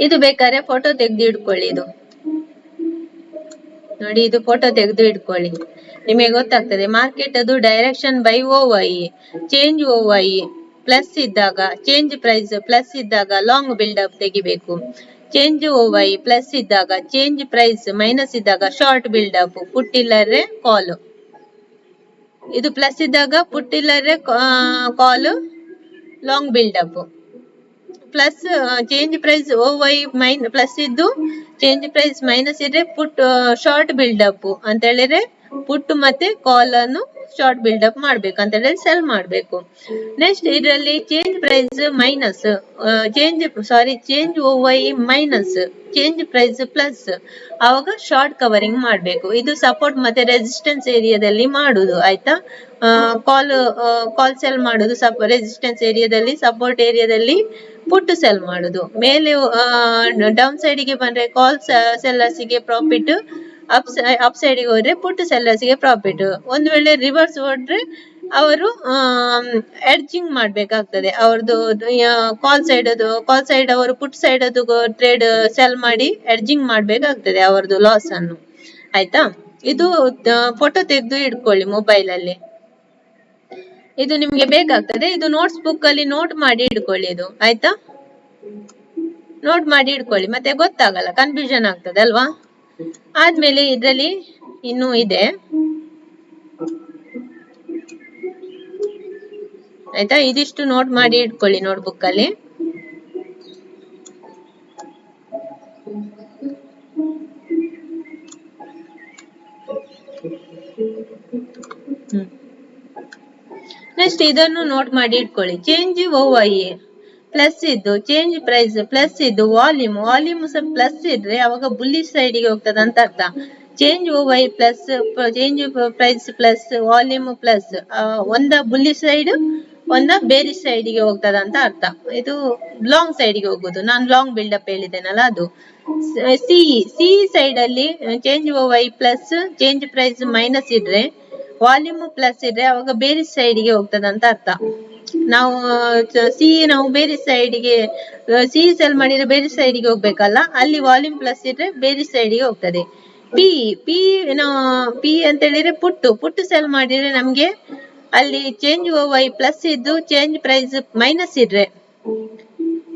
ಇದು ಬೇಕಾದ್ರೆ ಫೋಟೋ ತೆಗೆದು ಇಟ್ಕೊಳ್ಳಿ. ಇದು ನೋಡಿ, ಇದು ಫೋಟೋ ತೆಗೆದು ಇಟ್ಕೊಳ್ಳಿ, ನಿಮಗೆ ಗೊತ್ತಾಗ್ತದೆ. ಮಾರ್ಕೆಟ್ ಅದು direction by OY, change OY plus ಇದ್ದಾಗ, ಚೇಂಜ್ ಪ್ರೈಸ್ ಪ್ಲಸ್ ಇದ್ದಾಗ ಲಾಂಗ್ ಬಿಲ್ಡಪ್ ತೆಗಿಬೇಕು. ಚೇಂಜ್ OY ಪ್ಲಸ್ ಇದ್ದಾಗ, ಚೇಂಜ್ ಪ್ರೈಸ್ ಮೈನಸ್ ಇದ್ದಾಗ ಶಾರ್ಟ್ ಬಿಲ್ಡಪ್, ಪುಟ್ ಇಲ್ಲರೆ ಕಾಲ್. ಇದು ಪ್ಲಸ್ ಇದ್ದಾಗ ಪುಟ್ ಇಲ್ಲರೆ call, long buildup. Plus change price OY plus ಇದ್ದು ಚೇಂಜ್ ಪ್ರೈಸ್ ಮೈನಸ್ ಇದ್ರೆ ಪುಟ್ ಶಾರ್ಟ್ ಬಿಲ್ಡಪ್ ಅಂತ ಹೇಳಿದ್ರೆ ಪುಟ್ ಮತ್ತೆ ಕಾಲ್ ಅನ್ನು ಶಾರ್ಟ್ ಬಿಲ್ಡಪ್ ಮಾಡ್ಬೇಕು ಅಂತ ಹೇಳಿ ಸೆಲ್ ಮಾಡ್ಬೇಕು. ನೆಕ್ಸ್ಟ್ ಇದರಲ್ಲಿ change price minus, change OY minus, change price plus, ಆವಾಗ ಶಾರ್ಟ್ ಕವರಿಂಗ್ ಮಾಡ್ಬೇಕು. ಇದು ಸಪೋರ್ಟ್ ಮತ್ತೆ ರೆಸಿಸ್ಟೆನ್ಸ್ ಏರಿಯಾದಲ್ಲಿ ಮಾಡುದು, ಆಯ್ತಾ. ಕಾಲ್ ಸೆಲ್ ಮಾಡುದು ರೆಸಿಸ್ಟೆನ್ಸ್ ಏರಿಯಾದಲ್ಲಿ, ಸಪೋರ್ಟ್ ಏರಿಯಾದಲ್ಲಿ ಪುಟ್ ಸೆಲ್ ಮಾಡುದು. ಮೇಲೆ ಡೌನ್ ಸೈಡ್ ಗೆ ಬಂದ್ರೆ ಕಾಲ್ ಸೆಲ್ಲರ್ಸ್ ಗೆ ಪ್ರಾಫಿಟ್, ಅಪ್ ಸೈಡ್ ಗೆ ಹೋದ್ರೆ ಪುಟ್ ಸೆಲ್ಲರ್ಸ್ ಗೆ ಪ್ರಾಫಿಟ್. ಒಂದು ವೇಳೆ ರಿವರ್ಸ್ ಹೊಡ್ರೆ ಅವರು ಎಡ್ಜಿಂಗ್ ಮಾಡ್ಬೇಕಾಗ್ತದೆ. ಅವ್ರದ್ದು ಕಾಲ್ ಸೈಡ್ ಅವರು ಪುಟ್ ಸೈಡ್ ಅದು ಟ್ರೇಡ್ ಸೆಲ್ ಮಾಡಿ ಎಡ್ಜಿಂಗ್ ಮಾಡ್ಬೇಕಾಗ್ತದೆ ಅವರದ್ದು ಲಾಸ್ ಅನ್ನು, ಆಯ್ತಾ. ಇದು ಫೋಟೋ ತೆಗೆದು ಇಟ್ಕೊಳ್ಳಿ ಮೊಬೈಲ್ ಅಲ್ಲಿ, ಇದು ನಿಮ್ಗೆ ಬೇಕಾಗ್ತದೆ. ಇದು ನೋಟ್ಸ್ ಬುಕ್ ಅಲ್ಲಿ ನೋಟ್ ಮಾಡಿ ಇಟ್ಕೊಳ್ಳಿ, ಇದು ಆಯ್ತಾ. ನೋಟ್ ಮಾಡಿ ಇಟ್ಕೊಳ್ಳಿ, ಮತ್ತೆ ಗೊತ್ತಾಗಲ್ಲ, ಕನ್ಫ್ಯೂಷನ್ ಆಗ್ತದೆ ಅಲ್ವಾ. ಆದ್ಮೇಲೆ ಇದ್ರಲ್ಲಿ ಇನ್ನೂ ಇದೆ, ಆಯ್ತಾ. ಇದಿಷ್ಟು ನೋಟ್ ಮಾಡಿ ಇಟ್ಕೊಳ್ಳಿ ನೋಟ್ಬುಕ್ ಅಲ್ಲಿ. ನೆಕ್ಸ್ಟ್ ಇದನ್ನು ನೋಟ್ ಮಾಡಿ ಇಟ್ಕೊಳ್ಳಿ. ಚೇಂಜ್ OY ಪ್ಲಸ್ ಇದ್ದು, ಚೇಂಜ್ ಪ್ರೈಸ್ ಪ್ಲಸ್ ಇದ್ದು, ವಾಲ್ಯೂಮ್ ಸಹ ಪ್ಲಸ್ ಇದ್ರೆ ಅವಾಗ ಬುಲ್ಲಿಶ್ ಸೈಡ್ ಗೆ ಹೋಗ್ತದೆ ಅಂತ ಅರ್ಥ. Change OY plus, change price plus, volume plus, ಒಂದ ಬುಲ್ಲಿಶ್ ಸೈಡ್ ಒಂದ ಬೇರಿಶ್ ಸೈಡ್ ಗೆ ಹೋಗ್ತದೆ ಅಂತ ಅರ್ಥ. ಇದು ಲಾಂಗ್ ಸೈಡ್ ಗೆ ಹೋಗುದು, ನಾನು ಲಾಂಗ್ ಬಿಲ್ಡಪ್ ಹೇಳಿದ್ದೇನಲ್ಲ ಅದು. ಸಿ ಸೈಡ್ ಅಲ್ಲಿ change OY plus, change price minus ಇದ್ರೆ, ವಾಲ್ಯೂಮ್ ಪ್ಲಸ್ ಇದ್ರೆ ಅವಾಗ ಬೇರಿಶ್ ಸೈಡ್ ಗೆ ಹೋಗ್ತದೆ ಅಂತ ಅರ್ಥ. ನಾವು ಬೇರಿಶ್ ಸೈಡ್ ಗೆ ಸೆಲ್ ಮಾಡಿದ್ರೆ ಬೇರಿಶ್ ಸೈಡ್ ಗೆ ಹೋಗ್ಬೇಕಲ್ಲ, ಅಲ್ಲಿ ವಾಲ್ಯೂಮ್ ಪ್ಲಸ್ ಇದ್ರೆ ಬೇರಿಶ್ ಸೈಡ್ ಗೆ ಹೋಗ್ತದೆ. ಪಿ ಅಂತ ಹೇಳಿದ್ರೆ ಪುಟ್ ಸೆಲ್ ಮಾಡಿದ್ರೆ ನಮ್ಗೆ ಅಲ್ಲಿ ಚೇಂಜ್ OY ಪ್ಲಸ್ ಇದ್ದು ಚೇಂಜ್ ಪ್ರೈಸ್ ಮೈನಸ್ ಇದ್ರೆ,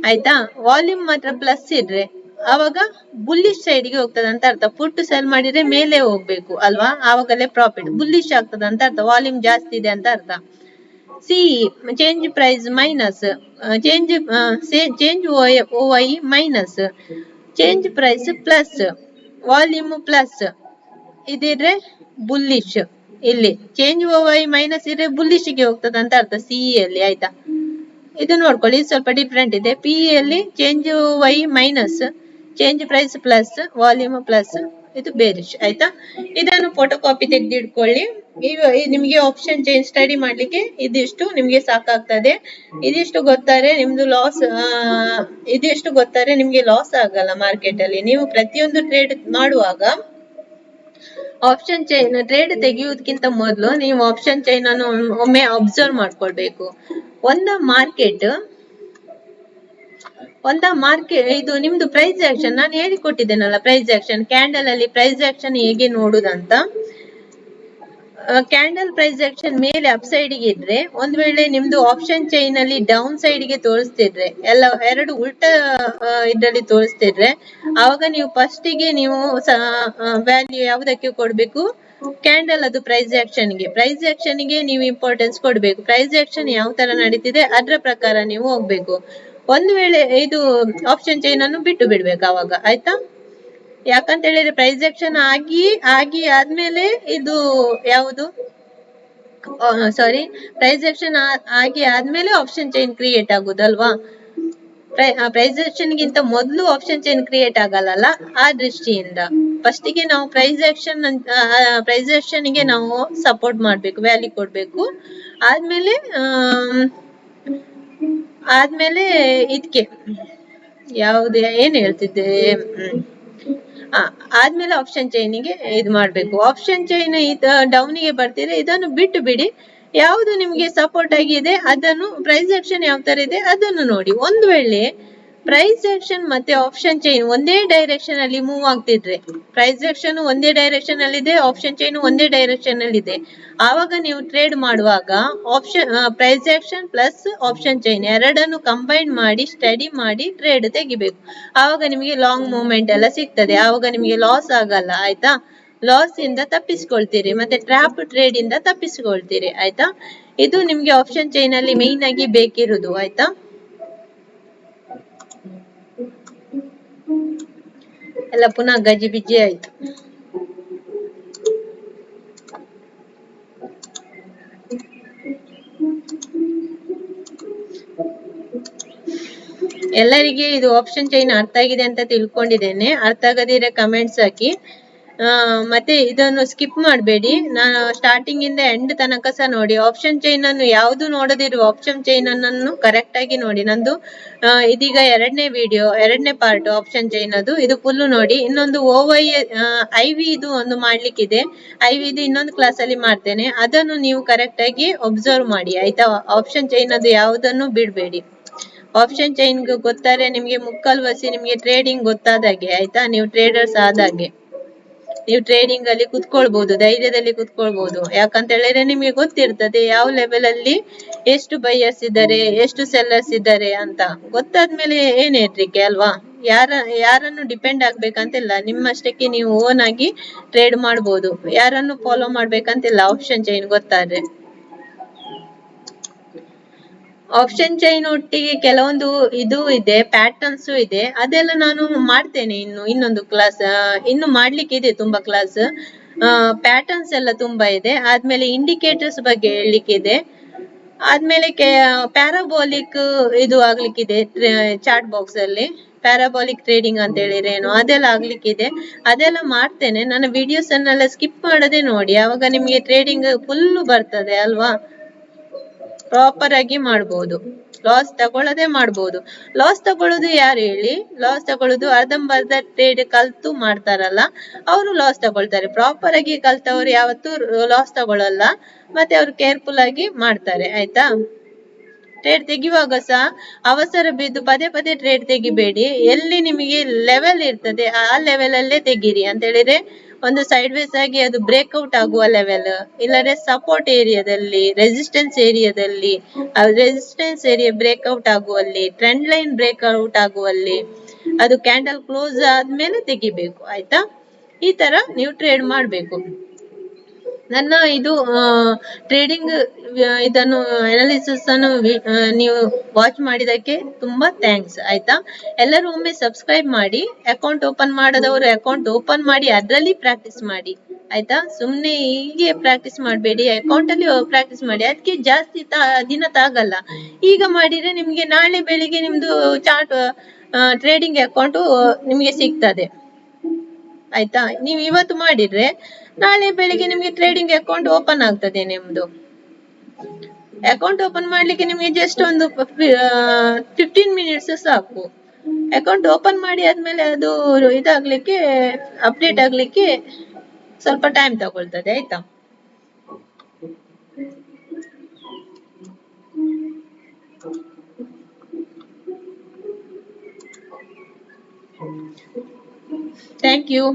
ಆಯ್ತಾ, ವಾಲ್ಯೂಮ್ ಮಾತ್ರ ಪ್ಲಸ್ ಇದ್ರೆ ಅವಾಗ ಬುಲ್ಲಿಶ್ ಸೈಡ್ ಗೆ ಹೋಗ್ತದೆ ಅಂತ ಅರ್ಥ. ಪುಟ್ ಸೆಲ್ ಮಾಡಿದ್ರೆ ಮೇಲೆ ಹೋಗ್ಬೇಕು ಅಲ್ವಾ, ಆವಾಗಲೇ ಪ್ರಾಫಿಟ್. ಬುಲ್ಲಿಶ್ ಆಗ್ತದೆ ಅಂತ ಅರ್ಥ, ವಾಲ್ಯೂಮ್ ಜಾಸ್ತಿ ಇದೆ ಅಂತ ಅರ್ಥ. Change price minus, change OY minus, change price plus, volume plus ಇದಿದ್ರೆ ಬುಲ್ಲಿಶ್. ಇಲ್ಲಿ ಚೇಂಜ್ OY ಮೈನಸ್ ಇದ್ರೆ ಬುಲ್ಲಿಶ್ ಗೆ ಹೋಗ್ತದೆ ಅಂತ ಅರ್ಥ ಅಲ್ಲಿ, ಆಯ್ತಾ. ಇದು ನೋಡ್ಕೊಳ್ಳಿ, ಸ್ವಲ್ಪ ಡಿಫ್ರೆಂಟ್ ಇದೆ. ಅಲ್ಲಿ change OY minus, change price plus, volume plus, ಇದು ಬೇರಿಶ್, ಆಯ್ತಾ. ಇದನ್ನು ಫೋಟೋ ಕಾಪಿ ತೆಗೆದಿಟ್ಕೊಳ್ಳಿ. ನಿಮ್ಗೆ ಆಪ್ಷನ್ ಚೇಂಜ್ ಸ್ಟಡಿ ಮಾಡ್ಲಿಕ್ಕೆ ಇದಿಷ್ಟು ನಿಮ್ಗೆ ಸಾಕಾಗ್ತದೆ. ಇದಿಷ್ಟು ಗೊತ್ತಾರೆ ನಿಮ್ದು ಇದಿಷ್ಟು ಗೊತ್ತಾರೆ ನಿಮ್ಗೆ ಲಾಸ್ ಆಗಲ್ಲ ಮಾರ್ಕೆಟ್ ಅಲ್ಲಿ. ನೀವು ಪ್ರತಿಯೊಂದು ಟ್ರೇಡ್ ಮಾಡುವಾಗ ಆಪ್ಷನ್ ಚೈನ್ ಟ್ರೇಡ್ ತೆಗೆಯುವುದಕ್ಕಿಂತ ಮೊದಲು ನೀವು ಆಪ್ಷನ್ ಚೈನ್ ಅನ್ನು ಒಮ್ಮೆ ಅಬ್ಸರ್ವ್ ಮಾಡ್ಕೊಳ್ಬೇಕು. ಒಂದ ಮಾರ್ಕೆಟ್ ಇದು ನಿಮ್ದು ಪ್ರೈಸ್ ಆಕ್ಷನ್ ನಾನು ಹೇಳಿಕೊಟ್ಟಿದ್ದೇನಲ್ಲ, ಪ್ರೈಸ್ ಆಕ್ಷನ್ ಕ್ಯಾಂಡಲ್ ಅಲ್ಲಿ ಪ್ರೈಸ್ ಆಕ್ಷನ್ ಹೇಗೆ ನೋಡುದಂತ. ಕ್ಯಾಂಡಲ್ ಪ್ರೈಸ್ ಆಕ್ಷನ್ ಮೇಲೆ ಅಪ್ ಸೈಡ್ ಗೆ ಇದ್ರೆ, ಒಂದ್ ವೇಳೆ ನಿಮ್ದು ಆಪ್ಷನ್ ಚೈನ್ ಅಲ್ಲಿ ಡೌನ್ ಸೈಡ್ ಗೆ ತೋರಿಸ್ತಿದ್ರೆ, ಎರಡು ಉಲ್ಟಾ ಇದ್ರಲ್ಲಿ ತೋರಿಸ್ತಿದ್ರೆ, ಆವಾಗ ನೀವು ಫಸ್ಟ್ ಗೆ ನೀವು ವ್ಯಾಲ್ಯೂ ಯಾವುದಕ್ಕೆ ಕೊಡ್ಬೇಕು, ಕ್ಯಾಂಡಲ್ ಅದು ಪ್ರೈಸ್ ಆಕ್ಷನ್ ಗೆ ನೀವು ಇಂಪಾರ್ಟೆನ್ಸ್ ಕೊಡ್ಬೇಕು. ಪ್ರೈಸ್ ಆಕ್ಷನ್ ಯಾವ ತರ ನಡೀತಿದೆ ಅದ್ರ ಪ್ರಕಾರ ನೀವು ಹೋಗ್ಬೇಕು. ಒಂದು ವೇಳೆ ಇದು ಆಪ್ಷನ್ ಚೈನ್ ಅನ್ನು ಬಿಟ್ಟು ಬಿಡ್ಬೇಕು ಅವಾಗ, ಆಯ್ತಾ. ಯಾಕಂತ ಹೇಳಿದ್ರೆ ಪ್ರೈಸ್ ಆಕ್ಷನ್ ಆದ್ಮೇಲೆ ಇದು ಯಾವುದು ಪ್ರೈಸ್ ಆಕ್ಷನ್ ಆದ್ಮೇಲೆ ಆಪ್ಷನ್ ಚೈನ್ ಕ್ರಿಯೇಟ್ ಆಗುದಲ್ವಾ. ಪ್ರೈಸ್ ಆಕ್ಷನ್ ಗಿಂತ ಮೊದಲು ಆಪ್ಷನ್ ಚೈನ್ ಕ್ರಿಯೇಟ್ ಆಗಲ್ಲ. ಆ ದೃಷ್ಟಿಯಿಂದ ಫಸ್ಟ್ ಗೆ ನಾವು ಪ್ರೈಸ್ ಆಕ್ಷನ್ ಗೆ ನಾವು ಸಪೋರ್ಟ್ ಮಾಡ್ಬೇಕು, ವ್ಯಾಲ್ಯೂ ಕೊಡ್ಬೇಕು. ಆದ್ಮೇಲೆ ಇದಕ್ಕೆ ಏನ್ ಹೇಳ್ತಿದ್ದೆ, ಆದ್ಮೇಲೆ ಆಪ್ಷನ್ ಚೈನಿಗೆ ಇದು ಮಾಡ್ಬೇಕು. ಆಪ್ಷನ್ ಚೈನ್ ಡೌನ್ ಗೆ ಬರ್ತೀರಾ, ಇದನ್ನು ಬಿಟ್ಟು ಬಿಡಿ. ಯಾವುದು ನಿಮ್ಗೆ ಸಪೋರ್ಟ್ ಆಗಿದೆ ಅದನ್ನು, ಪ್ರೈಸ್ ಆಕ್ಷನ್ ಯಾವ ತರ ಇದೆ ಅದನ್ನು ನೋಡಿ. ಒಂದು ವೇಳೆ ಪ್ರೈಸ್ ಆಕ್ಷನ್ ಮತ್ತೆ ಆಪ್ಷನ್ ಚೈನ್ ಒಂದೇ ಡೈರೆಕ್ಷನ್ ಅಲ್ಲಿ ಮೂವ್ ಆಗ್ತಿದ್ರೆ, ಪ್ರೈಸ್ ಆಕ್ಷನ್ ಒಂದೇ ಡೈರೆಕ್ಷನ್ ಅಲ್ಲಿ ಇದೆ, ಆಪ್ಷನ್ ಚೈನ್ ಒಂದೇ ಡೈರೆಕ್ಷನ್ ಅಲ್ಲಿ ಇದೆ, ಆವಾಗ ನೀವು ಟ್ರೇಡ್ ಮಾಡುವಾಗ option price action plus option chain ಎರಡನ್ನು ಕಂಬೈನ್ ಮಾಡಿ ಸ್ಟಡಿ ಮಾಡಿ ಟ್ರೇಡ್ ತೆಗಿಬೇಕು. ಆವಾಗ ನಿಮಗೆ ಲಾಂಗ್ ಮೂವ್ಮೆಂಟ್ ಎಲ್ಲ ಸಿಗ್ತದೆ, ಆವಾಗ ನಿಮಗೆ ಲಾಸ್ ಆಗಲ್ಲ ಆಯ್ತಾ. ಲಾಸ್ ಇಂದ ತಪ್ಪಿಸ್ಕೊಳ್ತೀರಿ ಮತ್ತೆ ಟ್ರಾಪ್ ಟ್ರೇಡ್ ಇಂದ ತಪ್ಪಿಸ್ಕೊಳ್ತೀರಿ ಆಯ್ತಾ. ಇದು ನಿಮ್ಗೆ ಆಪ್ಷನ್ ಚೈನ್ ಅಲ್ಲಿ ಮೇನ್ ಆಗಿ ಬೇಕಿರುವುದು ಆಯ್ತಾ. ಎಲ್ಲ ಪುನಃ ಗಜಿಬಿಜಿ ಆಯ್ತು. ಎಲ್ಲರಿಗೆ ಇದು ಆಪ್ಷನ್ ಚೈನ್ ಅರ್ಥ ಆಗಿದೆ ಅಂತ ತಿಳ್ಕೊಂಡಿದ್ದೇನೆ. ಅರ್ಥ ಆಗದಿದ್ರೆ ಕಮೆಂಟ್ಸ್ ಹಾಕಿ. ಮತ್ತೆ ಇದನ್ನು ಸ್ಕಿಪ್ ಮಾಡಬೇಡಿ, ನಾನು ಸ್ಟಾರ್ಟಿಂಗ್ ಇಂದ ಎಂಡ್ ತನಕ ಸಹ ನೋಡಿ. ಆಪ್ಷನ್ ಚೈನ್ ಅನ್ನು ಯಾವುದು ನೋಡದಿರುವ ಆಪ್ಷನ್ ಚೈನ್ ಅನ್ನು ಕರೆಕ್ಟ್ ಆಗಿ ನೋಡಿ. ನಂದು ಇದೀಗ ಎರಡನೇ ಪಾರ್ಟ್ ಆಪ್ಷನ್ ಚೈನ್ ಅದು, ಇದು ಫುಲ್ ನೋಡಿ. ಇನ್ನೊಂದು IV ಇದು ಒಂದು ಮಾಡ್ಲಿಕ್ಕಿದೆ, IV ಇದು ಇನ್ನೊಂದು ಕ್ಲಾಸ್ ಅಲ್ಲಿ ಮಾಡ್ತೇನೆ, ಅದನ್ನು ನೀವು ಕರೆಕ್ಟ್ ಆಗಿ ಒಬ್ಸರ್ವ್ ಮಾಡಿ ಆಯ್ತಾ. ಆಪ್ಷನ್ ಚೈನ್ ಅದು ಯಾವುದನ್ನು ಬಿಡ್ಬೇಡಿ. ಆಪ್ಷನ್ ಚೈನ್ ಗೊತ್ತಾರೆ ನಿಮ್ಗೆ ಮುಕ್ಕಲ್ ವಸಿ ನಿಮ್ಗೆ ಟ್ರೇಡಿಂಗ್ ಗೊತ್ತಾದಾಗೆ ಆಯ್ತಾ. ನೀವು ಟ್ರೇಡರ್ಸ್ ಆದಾಗೆ ನೀವು ಟ್ರೇಡಿಂಗ್ ಅಲ್ಲಿ ಕುತ್ಕೊಳ್ಬಹುದು, ಧೈರ್ಯದಲ್ಲಿ ಕುತ್ಕೊಳ್ಬಹುದು. ಯಾಕಂತ ಹೇಳಿದ್ರೆ ನಿಮ್ಗೆ ಗೊತ್ತಿರ್ತದೆ ಯಾವ ಲೆವೆಲ್ ಅಲ್ಲಿ ಎಷ್ಟು ಬೈಯರ್ಸ್ ಇದ್ದಾರೆ ಎಷ್ಟು ಸೆಲ್ಲರ್ಸ್ ಇದ್ದಾರೆ ಅಂತ. ಗೊತ್ತಾದ್ಮೇಲೆ ಏನ್ ಹೆದ್ರಿಕೆ ಅಲ್ವಾ. ಯಾರನ್ನು ಡಿಪೆಂಡ್ ಆಗ್ಬೇಕಂತಿಲ್ಲ, ನಿಮ್ಮಷ್ಟಕ್ಕೆ ನೀವು ಓನ್ ಆಗಿ ಟ್ರೇಡ್ ಮಾಡ್ಬೋದು, ಯಾರನ್ನು ಫಾಲೋ ಮಾಡ್ಬೇಕಂತಿಲ್ಲ ಆಪ್ಷನ್ ಚೈನ್ ಗೊತ್ತಾದ್ರೆ. ಆಪ್ಷನ್ ಚೈನ್ ಒಟ್ಟಿಗೆ ಕೆಲವೊಂದು ಇದು ಇದೆ, ಪ್ಯಾಟರ್ನ್ಸ್ ಇದೆ, ಅದೆಲ್ಲ ನಾನು ಮಾಡ್ತೇನೆ. ಇನ್ನೊಂದು ಕ್ಲಾಸ್ ಇನ್ನು ಮಾಡ್ಲಿಕ್ಕೆ ಇದೆ, ತುಂಬಾ ಕ್ಲಾಸ್. ಪ್ಯಾಟರ್ನ್ಸ್ ಎಲ್ಲ ತುಂಬಾ ಇದೆ. ಆದ್ಮೇಲೆ ಇಂಡಿಕೇಟರ್ಸ್ ಬಗ್ಗೆ ಹೇಳಲಿಕ್ಕಿದೆ. ಆದ್ಮೇಲೆ ಪ್ಯಾರಾಬೋಲಿಕ್ ಇದು ಆಗ್ಲಿಕ್ಕಿದೆ, ಚಾರ್ಟ್ ಬಾಕ್ಸ್ ಅಲ್ಲಿ ಪ್ಯಾರಾಬೋಲಿಕ್ ಟ್ರೇಡಿಂಗ್ ಅಂತ ಹೇಳಿದ್ರೆ ಏನು ಅದೆಲ್ಲ ಆಗ್ಲಿಕ್ಕಿದೆ. ಅದೆಲ್ಲ ಮಾಡ್ತೇನೆ. ನನ್ನ ವಿಡಿಯೋಸ್ ಅನ್ನೆಲ್ಲ ಸ್ಕಿಪ್ ಮಾಡದೆ ನೋಡಿ, ಆವಾಗ ನಿಮ್ಗೆ ಟ್ರೇಡಿಂಗ್ ಫುಲ್ ಬರ್ತದೆ ಅಲ್ವಾ. ಪ್ರಾಪರ್ ಆಗಿ ಮಾಡ್ಬೋದು, ಲಾಸ್ ತಗೊಳ್ಳದೆ ಮಾಡ್ಬೋದು. ಲಾಸ್ ತಗೊಳ್ಳೋದು ಯಾರು ಹೇಳಿ, ಲಾಸ್ ತಗೊಳ್ಳೋದು ಅರ್ಧಂಬರ್ಧ ಟ್ರೇಡ್ ಕಲ್ತು ಮಾಡ್ತಾರಲ್ಲ ಅವರು ಲಾಸ್ ತಗೊಳ್ತಾರೆ. ಪ್ರಾಪರ್ ಆಗಿ ಕಲ್ತವ್ರು ಯಾವತ್ತೂ ಲಾಸ್ ತಗೊಳ್ಳಲ್ಲ, ಮತ್ತೆ ಅವ್ರು ಕೇರ್ಫುಲ್ ಆಗಿ ಮಾಡ್ತಾರೆ ಆಯ್ತಾ. ಟ್ರೇಡ್ ತೆಗಿಯುವಾಗ ಸಹ ಅವಸರ ಬಿದ್ದು ಪದೇ ಪದೇ ಟ್ರೇಡ್ ತೆಗಿಬೇಡಿ. ಎಲ್ಲಿ ನಿಮಗೆ ಲೆವೆಲ್ ಇರ್ತದೆ ಆ ಲೆವೆಲ್ ಅಲ್ಲೇ ತೆಗೀರಿ. ಅಂತ ಹೇಳಿದ್ರೆ ಒಂದು ಸೈಡ್ ವೇಸ್ ಆಗಿ ಅದು ಬ್ರೇಕ್ಔಟ್ ಆಗುವ ಲೆವೆಲ್, ಇಲ್ಲದ್ರೆ ಸಪೋರ್ಟ್ ಏರಿಯಾದಲ್ಲಿ, ರೆಸಿಸ್ಟೆನ್ಸ್ ಏರಿಯಾ ಬ್ರೇಕ್ಔಟ್ ಆಗುವಲ್ಲಿ, ಟ್ರೆಂಡ್ ಲೈನ್ ಬ್ರೇಕ್ಔಟ್ ಆಗುವಲ್ಲಿ, ಅದು ಕ್ಯಾಂಡಲ್ ಕ್ಲೋಸ್ ಆದ್ಮೇಲೆ ತೆಗಿಬೇಕು ಆಯ್ತಾ. ಈ ತರ ನೀವು ಟ್ರೇಡ್ ಮಾಡ್ಬೇಕು. ನನ್ನ ಇದು ಟ್ರೇಡಿಂಗ್ ಇದನ್ನು ಅನಾಲಿಸಿಸ್ ಅನ್ನು ನೀವು ವಾಚ್ ಮಾಡಿದಕ್ಕೆ ತುಂಬಾ ಥ್ಯಾಂಕ್ಸ್ ಆಯ್ತಾ. ಎಲ್ಲರೂ ಒಮ್ಮೆ ಸಬ್ಸ್ಕ್ರೈಬ್ ಮಾಡಿ, ಅಕೌಂಟ್ ಓಪನ್ ಮಾಡದವರು ಅಕೌಂಟ್ ಓಪನ್ ಮಾಡಿ ಅದರಲ್ಲಿ ಪ್ರಾಕ್ಟೀಸ್ ಮಾಡಿ ಆಯ್ತಾ. ಸುಮ್ನೆ ಹೀಗೆ ಪ್ರಾಕ್ಟೀಸ್ ಮಾಡಬೇಡಿ, ಅಕೌಂಟ್ ಅಲ್ಲಿ ಪ್ರಾಕ್ಟೀಸ್ ಮಾಡಿ. ಅದಕ್ಕೆ ಜಾಸ್ತಿ ದಿನ ತಾಗಲ್ಲ. ಈಗ ಮಾಡಿದ್ರೆ ನಿಮ್ಗೆ ನಾಳೆ ಬೆಳಿಗ್ಗೆ ನಿಮ್ದು ಚಾರ್ಟ್ ಟ್ರೇಡಿಂಗ್ ಅಕೌಂಟ್ ನಿಮ್ಗೆ ಸಿಗ್ತದೆ ಆಯ್ತಾ. ನೀವು ಇವತ್ತು ಮಾಡಿದ್ರೆ ನಾಳೆ ಬೆಳಿಗ್ಗೆ ನಿಮ್ಗೆ ಟ್ರೇಡಿಂಗ್ ಅಕೌಂಟ್ ಓಪನ್ ಆಗ್ತದೆ. ನಿಮ್ದು ಅಕೌಂಟ್ ಓಪನ್ ಮಾಡ್ಲಿಕ್ಕೆ ನಿಮ್ಗೆ ಜಸ್ಟ್ ಒಂದು 15 ಮಿನಿಟ್ಸ್ ಸಾಕು. ಅಕೌಂಟ್ ಓಪನ್ ಮಾಡಿ ಆದ್ಮೇಲೆ ಅದು ಇದಾಗ್ಲಿಕ್ಕೆ ಅಪ್ಡೇಟ್ ಆಗ್ಲಿಕ್ಕೆ ಸ್ವಲ್ಪ ಟೈಮ್ ತಗೊಳ್ತದೆ ಆಯ್ತಾ. Thank you.